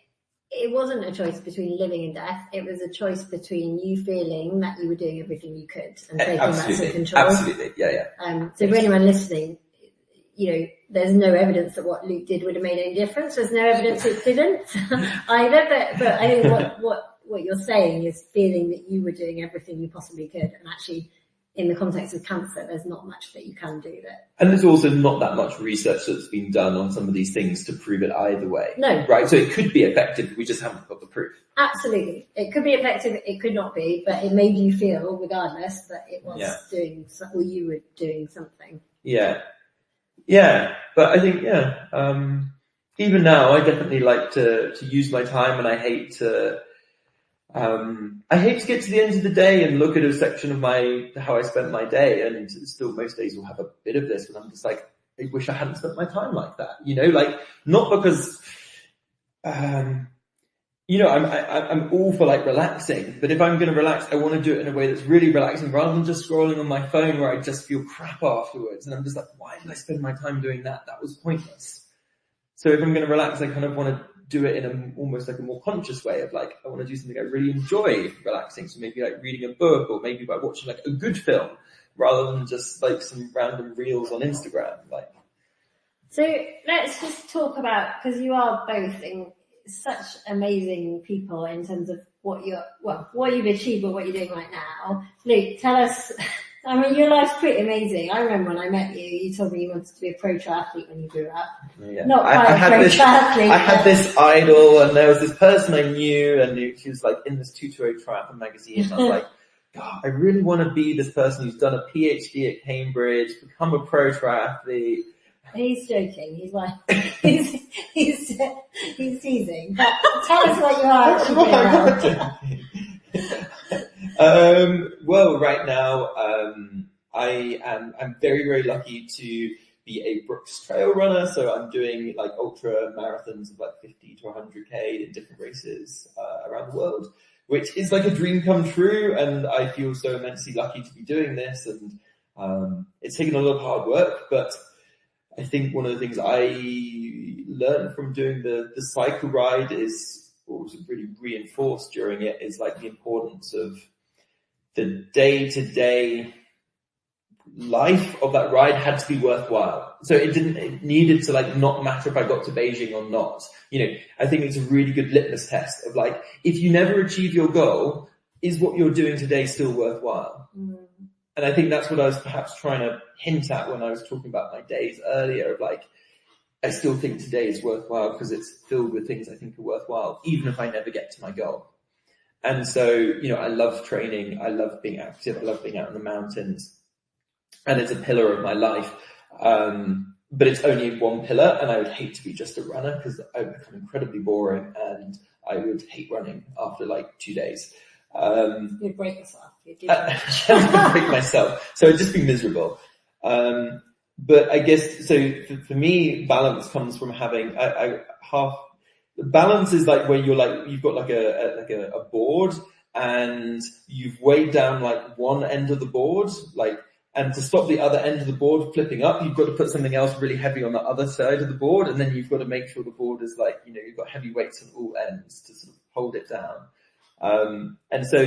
it wasn't a choice between living and death. It was a choice between you feeling that you were doing everything you could and taking back some control. Absolutely, yeah. So for anyone listening, there's no evidence that what Luke did would have made any difference. There's no evidence it didn't either. But I think what you're saying is feeling that you were doing everything you possibly could, and actually, in the context of cancer, there's not much that you can do there. And there's also not that much research that's been done on some of these things to prove it either way. No. Right? So it could be effective, we just haven't got the proof. Absolutely. It could be effective, it could not be, but it made you feel, regardless, that it was doing, or you were doing something. Yeah. Yeah. But I think, even now, I definitely like to use my time, and I hate to get to the end of the day and look at a section of how I spent my day, and still most days will have a bit of this, and I'm just like, I wish I hadn't spent my time like that, not because, I'm all for relaxing, but if I'm going to relax, I want to do it in a way that's really relaxing, rather than just scrolling on my phone where I just feel crap afterwards, and I'm just like, why did I spend my time doing that? That was pointless. So if I'm going to relax, I kind of want to do it in almost a more conscious way of I want to do something I really enjoy relaxing. So maybe reading a book, or maybe by watching a good film, rather than just some random reels on Instagram. So let's just talk about, because you are both such amazing people in terms of what you've achieved but what you're doing right now. Luke, tell us, I mean, your life's pretty amazing. I remember when I met you, you told me you wanted to be a pro triathlete when you grew up. Yeah. Not quite a pro triathlete. I had this idol, and there was this person I knew, and she was like in this 220 triathlon magazine, and I was like, God, I really want to be this person who's done a PhD at Cambridge, become a pro triathlete. He's joking. He's like, he's teasing. But tell us what you are actually doing. Well, right now, I'm very, very lucky to be a Brooks trail runner. So I'm doing like ultra marathons of like 50 to 100K in different races around the world, which is like a dream come true. And I feel so immensely lucky to be doing this. And it's taken a lot of hard work, but I think one of the things I learned from doing the cycle ride is, what was really reinforced during it, is like the importance of the day-to-day life of that ride had to be worthwhile. So it needed to like not matter if I got to Beijing or not. You know, I think it's a really good litmus test of like, if you never achieve your goal, is what you're doing today still worthwhile? Mm. And I think that's what I was perhaps trying to hint at when I was talking about my days earlier, of like, I still think today is worthwhile because it's filled with things I think are worthwhile, even if I never get to my goal. And so, you know, I love training. I love being active. I love being out in the mountains. And it's a pillar of my life. But it's only one pillar, and I would hate to be just a runner because I would become incredibly boring and I would hate running after like 2 days. You'd break yourself. I'd break myself. So it'd just be miserable. But I guess, so for me, balance comes from having balance is like where you're like, you've got like a board, and you've weighed down like one end of the board, like, and to stop the other end of the board flipping up, you've got to put something else really heavy on the other side of the board, and then you've got to make sure the board is like, you know, you've got heavy weights on all ends to sort of hold it down. And so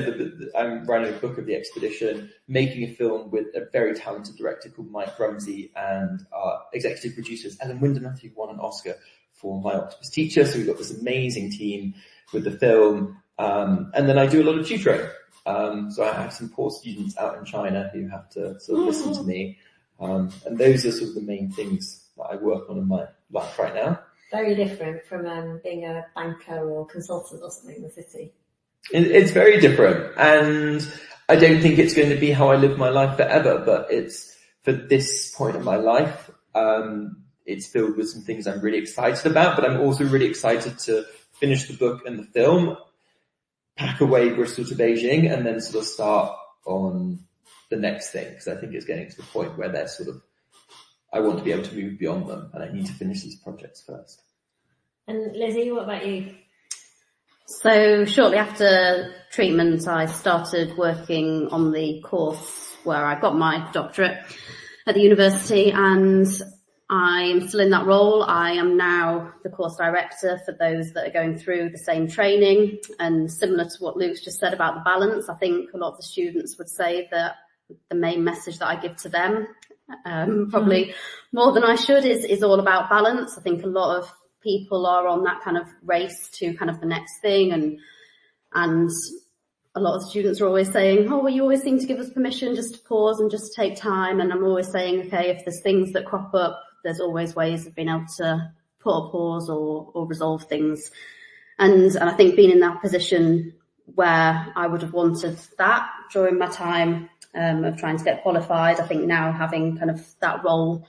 I'm writing a book of the expedition, making a film with a very talented director called Mike Rumsey, and our executive producers, Ellen Windermere, who won an Oscar for My Octopus Teacher. So we've got this amazing team with the film. And then I do a lot of tutoring. So I have some poor students out in China who have to sort of listen to me. And those are sort of the main things that I work on in my life right now. Very different from being a banker or consultant or something in the city. It's very different, and I don't think it's going to be how I live my life forever, but it's, for this point in my life, it's filled with some things I'm really excited about, but I'm also really excited to finish the book and the film, pack away Bristol to Beijing, and then sort of start on the next thing, because I think it's getting to the point where they're sort of, I want to be able to move beyond them, and I need to finish these projects first. And Lizzie, what about you? So shortly after treatment, I started working on the course where I got my doctorate at the university, and I'm still in that role. I am now the course director for those that are going through the same training. And similar to what Luke's just said about the balance, I think a lot of the students would say that the main message that I give to them, probably more than I should, is all about balance. I think a lot of people are on that kind of race to kind of the next thing, and a lot of students are always saying, oh, well, you always seem to give us permission just to pause and just to take time. And I'm always saying, okay, if there's things that crop up, there's always ways of being able to put a pause or resolve things. And I think being in that position where I would have wanted that during my time of trying to get qualified, I think now having kind of that role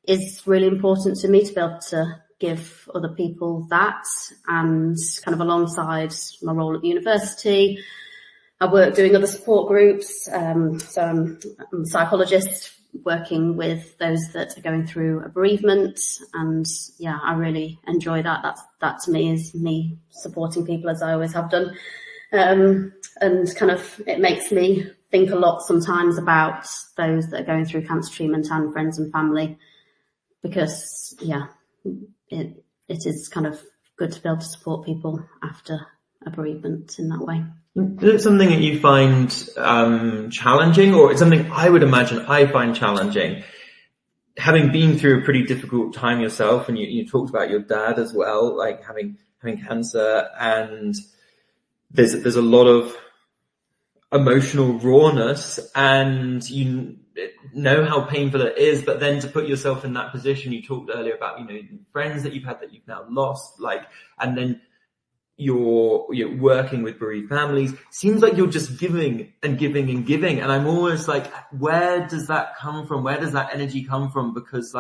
is really important to me, to be able to give other people that. And kind of alongside my role at the university, I work doing other support groups. So I'm a psychologist working with those that are going through a bereavement, and yeah, I really enjoy that. That to me is me supporting people, as I always have done. And kind of, it makes me think a lot sometimes about those that are going through cancer treatment and friends and family, because yeah, it is kind of good to be able to support people after a bereavement in that way. Is it something that you find challenging, or it's something I would imagine I find challenging, having been through a pretty difficult time yourself, and you talked about your dad as well, like having cancer, and there's a lot of emotional rawness, and you know how painful it is, but then to put yourself in that position, you talked earlier about, friends that you've had that you've now lost, and then you're working with bereaved families. Seems like you're just giving and giving and giving. And I'm almost like, where does that come from? Where does that energy come from? Because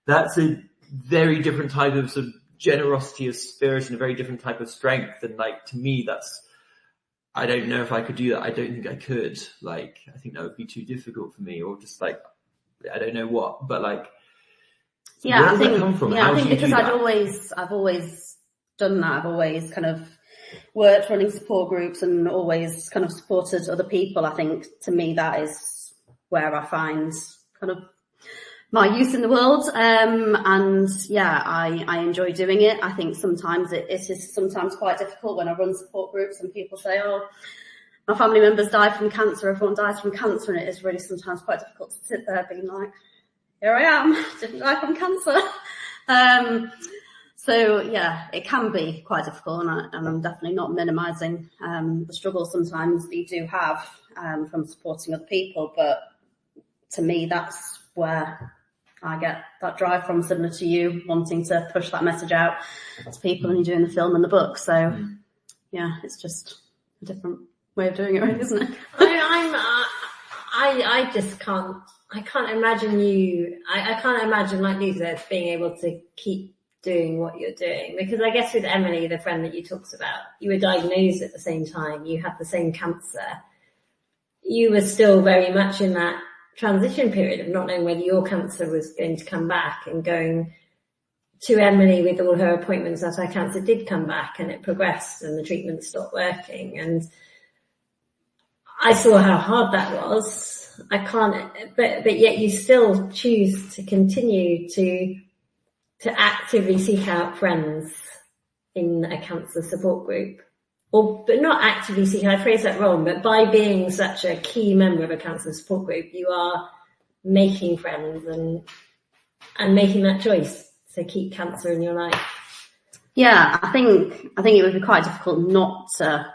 that's a very different type of sort of generosity of spirit and a very different type of strength. And to me, I don't know if I could do that. I don't think I could. I think that would be too difficult for me, or just I don't know what, but where does that come from? Yeah, I think because I've always done that. I've always kind of worked running support groups and always kind of supported other people. I think to me that is where I find kind of my use in the world. And yeah, I enjoy doing it. I think sometimes it is sometimes quite difficult when I run support groups and people say, oh, my family members died from cancer, everyone dies from cancer, and it is really sometimes quite difficult to sit there being like, here I am, didn't die from cancer. So yeah, it can be quite difficult, and I'm definitely not minimising the struggle sometimes that you do have from supporting other people. But to me, that's where I get that drive from, similar to you, wanting to push that message out to people, and you're doing the film and the book. So yeah, it's just a different way of doing it, right, isn't it? I just can't. I can't imagine you. I can't imagine, like Lisa, being able to keep doing what you're doing, because I guess with Emily, the friend that you talked about, you were diagnosed at the same time, you had the same cancer, you were still very much in that transition period of not knowing whether your cancer was going to come back, and going to Emily with all her appointments that her cancer did come back and it progressed and the treatment stopped working. And I saw how hard that was. I can't, but yet you still choose to continue to actively seek out friends in a cancer support group, but not actively seek, I phrase that wrong, but by being such a key member of a cancer support group, you are making friends and making that choice to keep cancer in your life. Yeah, I think it would be quite difficult not to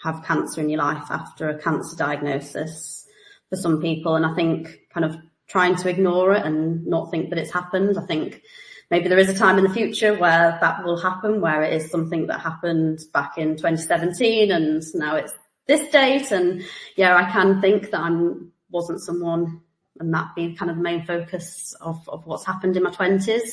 have cancer in your life after a cancer diagnosis for some people. And I think kind of trying to ignore it and not think that it's happened. I think maybe there is a time in the future where that will happen, where it is something that happened back in 2017 and now it's this date. And yeah, I can think that I wasn't someone, and that be kind of the main focus of what's happened in my 20s.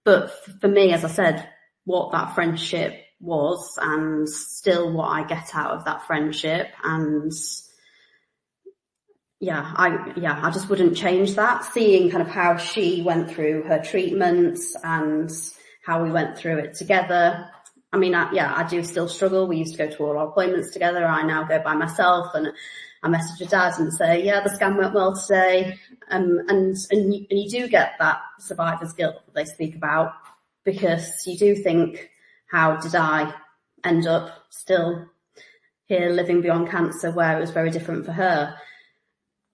But for me, as I said, what that friendship was, and still what I get out of that friendship, and I just wouldn't change that. Seeing kind of how she went through her treatments and how we went through it together. I mean, I do still struggle. We used to go to all our appointments together. I now go by myself, and I message your dad and say, yeah, the scan went well today. And you do get that survivor's guilt that they speak about, because you do think, how did I end up still here living beyond cancer, where it was very different for her?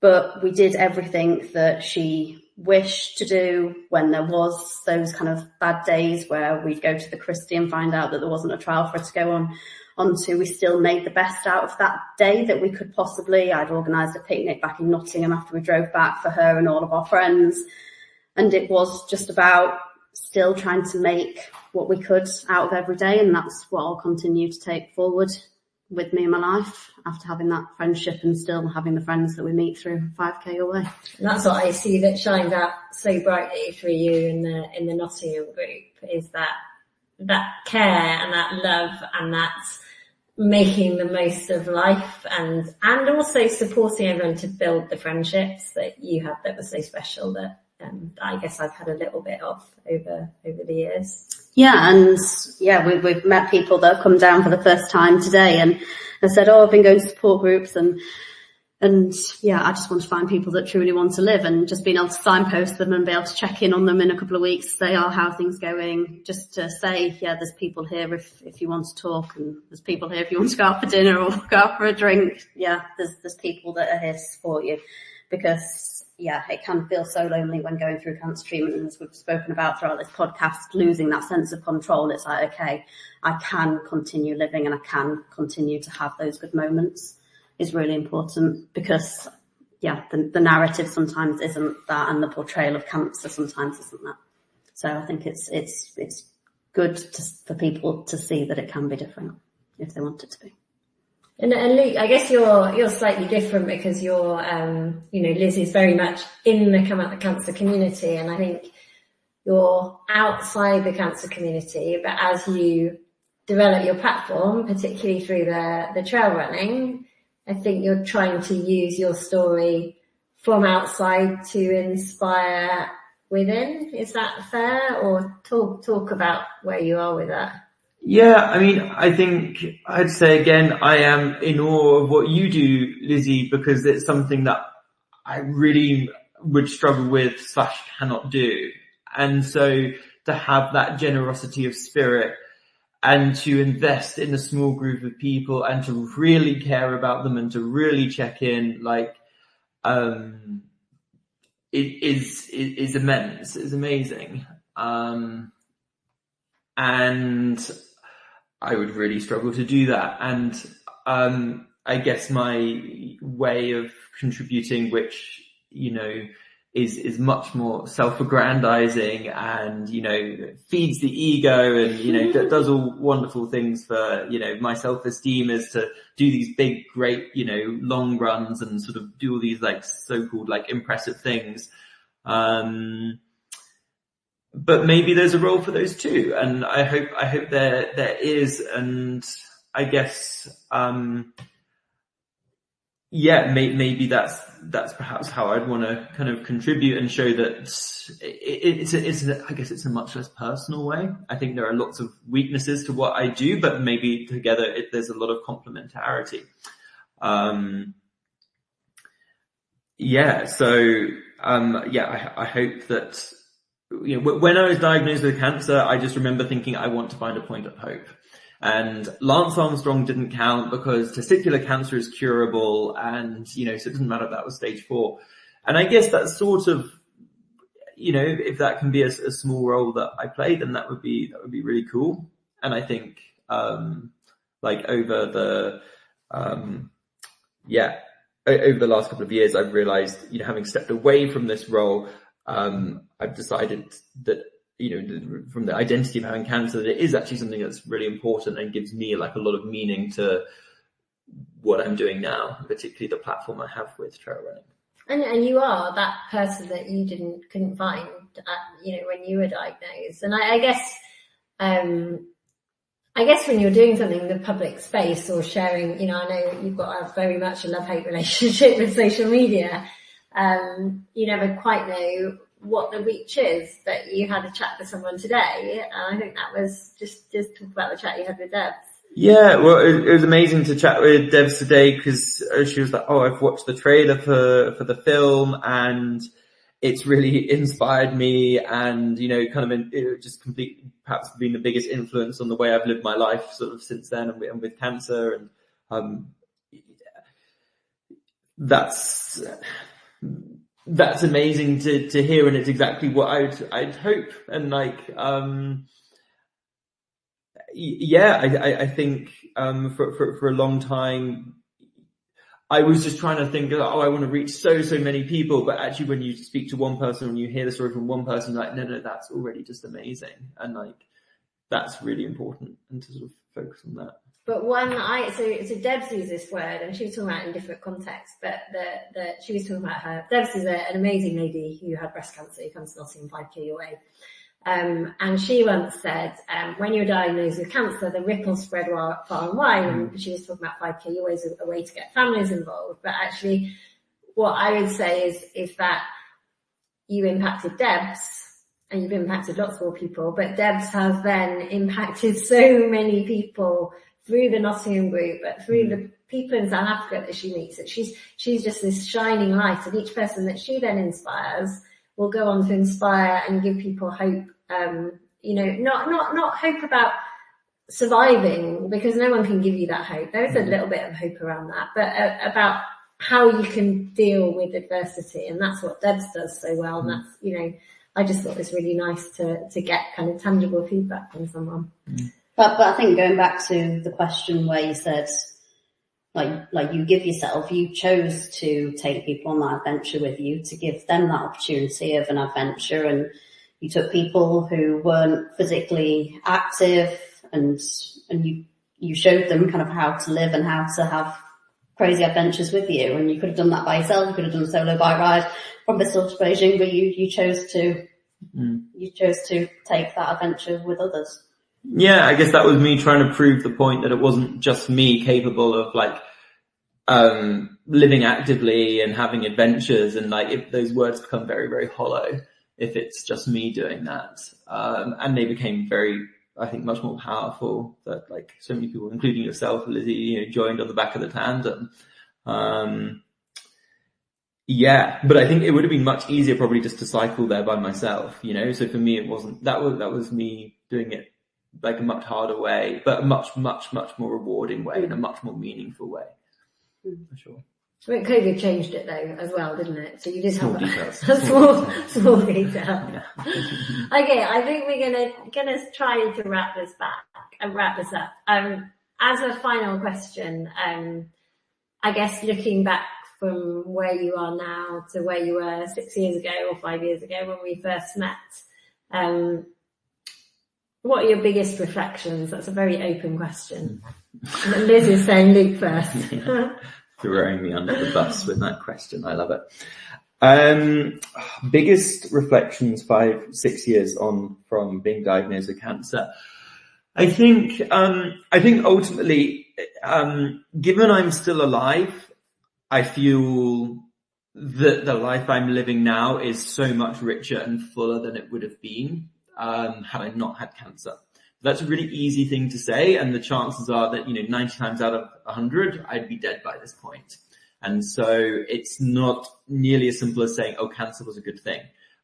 But we did everything that she wished to do when there was those kind of bad days where we'd go to the Christie and find out that there wasn't a trial for her to go onto. We still made the best out of that day that we could possibly. I'd organised a picnic back in Nottingham after we drove back for her and all of our friends. And it was just about still trying to make what we could out of every day. And that's what I'll continue to take forward with me in my life, after having that friendship and still having the friends that we meet through 5k away. And that's what I see that shines out so brightly for you in the Nottingham group, is that care and that love and that making the most of life, and also supporting everyone to build the friendships that you had that were so special, that I guess I've had a little bit of over the years. Yeah, and yeah, we've met people that have come down for the first time today and have said, oh, I've been going to support groups, and yeah, I just want to find people that truly want to live, and just being able to signpost them and be able to check in on them in a couple of weeks, say, oh, how are things going? Just to say, yeah, there's people here if you want to talk, and there's people here if you want to go out for dinner or go out for a drink. Yeah, there's people that are here to support you. because it can feel so lonely when going through cancer treatment. And as we've spoken about throughout this podcast, losing that sense of control. It's like, okay, I can continue living and I can continue to have those good moments is really important, because the narrative sometimes isn't that, and the portrayal of cancer sometimes isn't that. So I think it's good for people to see that it can be different if they want it to be. And Luke, I guess you're slightly different because you're, Lizzie's very much in the cancer community, and I think you're outside the cancer community. But as you develop your platform, particularly through the trail running, I think you're trying to use your story from outside to inspire within. Is that fair? Or talk about where you are with that? Yeah, I mean, I think I'd say again, I am in awe of what you do, Lizzie, because it's something that I really would struggle with / cannot do. And so to have that generosity of spirit and to invest in a small group of people and to really care about them and to really check in, it is immense. It's amazing. And I would really struggle to do that. And I guess my way of contributing, which, is much more self-aggrandizing and, feeds the ego and, does all wonderful things for, my self-esteem, is to do these big, great, long runs and sort of do all these so-called impressive things. But maybe there's a role for those too. And I hope there is. And I guess, maybe that's perhaps how I'd want to kind of contribute and show that it's a much less personal way. I think there are lots of weaknesses to what I do, but maybe together there's a lot of complementarity. I hope that, when I was diagnosed with cancer, I just remember thinking I want to find a point of hope. And Lance Armstrong didn't count because testicular cancer is curable, and, so it doesn't matter if that was stage 4. And I guess that's sort of, if that can be a small role that I play, then that would be really cool. And I think, over the last couple of years, I've realized, having stepped away from this role, I've decided that, from the identity of having cancer, that it is actually something that's really important and gives me a lot of meaning to what I'm doing now, particularly the platform I have with trail running. And you are that person that you couldn't find, when you were diagnosed. And I guess when you're doing something in the public space or sharing, I know you've got very much a love-hate relationship with social media. You never quite know what the reach is, but you had a chat with someone today, and I think that was just talk about the chat you had with Debs. Yeah, well, it was amazing to chat with Debs today, because she was like, I've watched the trailer for the film and it's really inspired me, and, just perhaps been the biggest influence on the way I've lived my life sort of since then, and with cancer. And, that's amazing to hear, and it's exactly what I'd hope. And I think for a long time I was just trying to think, I want to reach so many people, but actually when you speak to one person, when you hear the story from one person, no, that's already just amazing, and that's really important, and to sort of focus on that. But so Debs used this word, and she was talking about it in different contexts, but she was talking about Debs is an amazing lady who had breast cancer, who comes to Nottingham 5k away. And she once said, when you're diagnosed with cancer, the ripples spread far and wide. And she was talking about 5k away as a way to get families involved. But actually, what I would say is that you impacted Debs, and you've impacted lots more people, but Debs has then impacted so many people through the Nottingham group, but through the people in South Africa that she meets. That she's just this shining light, and each person that she then inspires will go on to inspire and give people hope. Not hope about surviving, because no one can give you that hope. There is a little bit of hope around that, but about how you can deal with adversity, and that's what Debs does so well. And that's, you know, I just thought it was really nice to get kind of tangible feedback from someone. But I think going back to the question where you said, like you give yourself, you chose to take people on that adventure with you, to give them that opportunity of an adventure, and you took people who weren't physically active, and you showed them kind of how to live and how to have crazy adventures with you. And you could have done that by yourself, you could have done a solo bike ride from Bristol to Beijing, but you chose to take that adventure with others. Yeah, I guess that was me trying to prove the point that it wasn't just me capable of like living actively and having adventures, and like if those words become very, very hollow if it's just me doing that. And they became very, I think, much more powerful that like so many people, including yourself, Lizzie, you know, joined on the back of the tandem. Yeah, but I think it would have been much easier probably just to cycle there by myself, you know. So for me, it wasn't, that was me doing it like a much harder way, but a much more rewarding way and a much more meanul way, for sure. I mean, COVID changed it though as well, didn't it? So you did Small have details. a small detail. Yeah. Okay, I think we're gonna try to wrap this up. As a final question, I guess looking back from where you are now to where you were 6 years ago or 5 years ago when we first met, what are your biggest reflections? That's a very open question. Liz is saying Luke first. Throwing me under the bus with that question. I love it. Biggest reflections 5-6 years on from being diagnosed with cancer. I think ultimately, given I'm still alive, I feel that the life I'm living now is so much richer and fuller than it would have been had I not had cancer. That's a really easy thing to say, and the chances are that, 90 times out of 100, I'd be dead by this point. And so it's not nearly as simple as saying, oh, cancer was a good thing.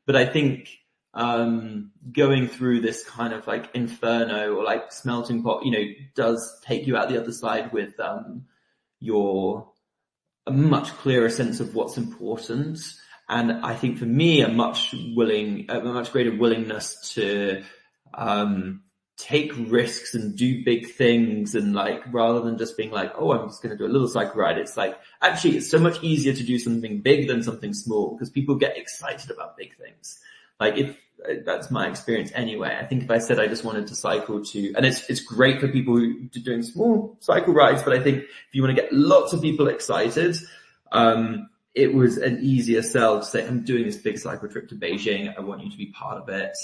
But I think going through this kind of like inferno or like smelting pot, does take you out the other side with a much clearer sense of what's important. And I think for me, a much greater willingness to take risks and do big things, and like rather than just being like, oh, I'm just going to do a little cycle ride, it's like actually it's so much easier to do something big than something small, because people get excited about big things. Like that's my experience anyway. I think if I said I just wanted to cycle and it's great for people who are doing small cycle rides, but I think if you want to get lots of people excited, it was an easier sell to say, I'm doing this big cycle trip to Beijing, I want you to be part of it.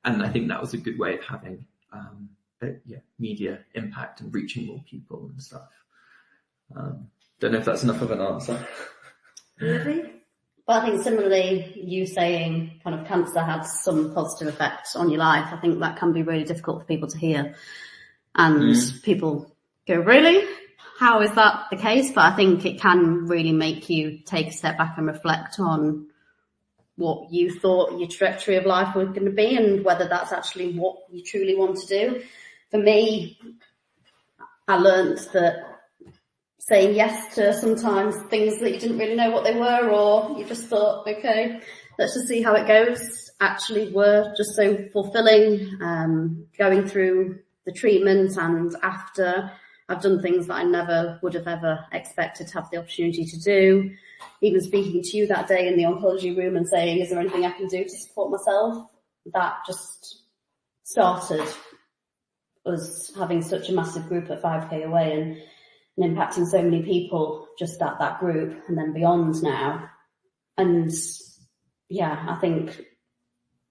And I think that was a good way of having media impact and reaching more people and stuff. Don't know if that's enough of an answer. Really? But I think similarly, you saying kind of cancer had some positive effect on your life, I think that can be really difficult for people to hear. And people go, really? How is that the case? But I think it can really make you take a step back and reflect on what you thought your trajectory of life was going to be and whether that's actually what you truly want to do. For me, I learned that saying yes to sometimes things that you didn't really know what they were, or you just thought, okay, let's just see how it goes, actually were just so fulfilling. Going through the treatment and after, I've done things that I never would have ever expected to have the opportunity to do. Even speaking to you that day in the oncology room and saying, is there anything I can do to support myself? That just started us having such a massive group at 5K away and impacting so many people just at that group and then beyond now. And yeah, I think,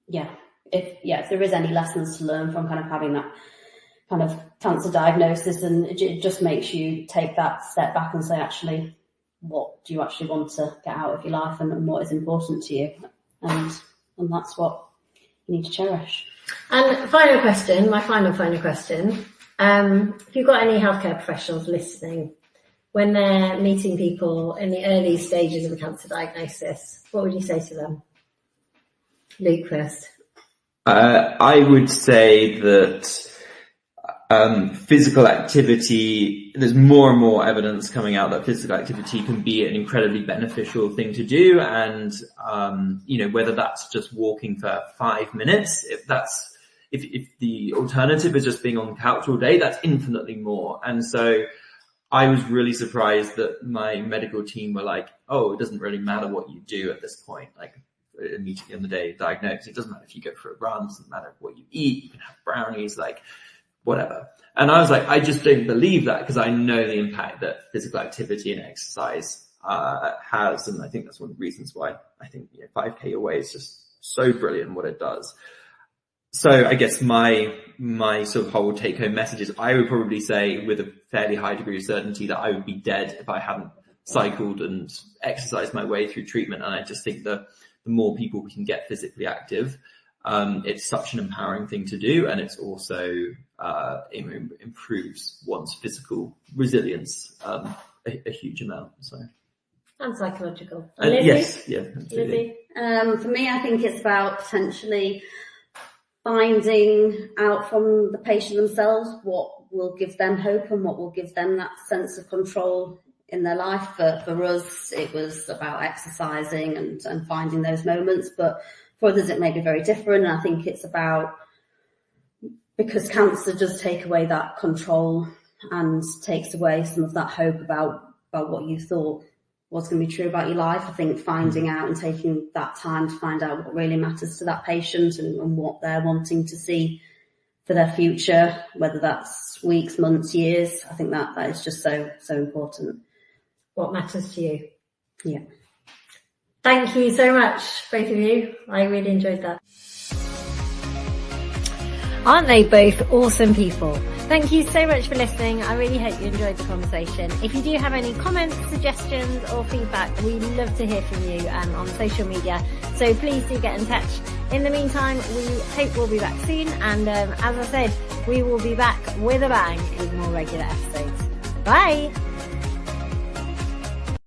if there is any lessons to learn from kind of having that kind of cancer diagnosis, and it just makes you take that step back and say, actually, what do you actually want to get out of your life, and what is important to you, and that's what you need to cherish. And final question, my final question. If you've got any healthcare professionals listening, when they're meeting people in the early stages of a cancer diagnosis, what would you say to them? Luke first. I would say that physical activity, there's more and more evidence coming out that physical activity can be an incredibly beneficial thing to do. And, whether that's just walking for 5 minutes, if the alternative is just being on the couch all day, that's infinitely more. And so I was really surprised that my medical team were like, oh, it doesn't really matter what you do at this point. Like, immediately on the day of diagnosis, it doesn't matter if you go for a run, it doesn't matter what you eat, you can have brownies, like, whatever. And I was like, I just don't believe that, because I know the impact that physical activity and exercise has. And I think that's one of the reasons why I think 5K away is just so brilliant what it does. So I guess my sort of whole take home message is I would probably say with a fairly high degree of certainty that I would be dead if I hadn't cycled and exercised my way through treatment. And I just think that the more people we can get physically active, it's such an empowering thing to do, and it's also improves one's physical resilience a huge amount. So, and psychological. Yes, yeah, absolutely. Lizzie? For me, I think it's about potentially finding out from the patient themselves what will give them hope and what will give them that sense of control in their life. For us, it was about exercising and finding those moments, but for others it may be very different. And I think it's about, because cancer does take away that control and takes away some of that hope about what you thought was going to be true about your life. I think finding out and taking that time to find out what really matters to that patient and what they're wanting to see for their future, whether that's weeks, months, years, I think that is just so important. What matters to you? Yeah. Thank you so much, both of you. I really enjoyed that. Aren't they both awesome people? Thank you so much for listening. I really hope you enjoyed the conversation. If you do have any comments, suggestions or feedback, we'd love to hear from you on social media. So please do get in touch. In the meantime, we hope we'll be back soon. And as I said, we will be back with a bang with more regular episodes. Bye!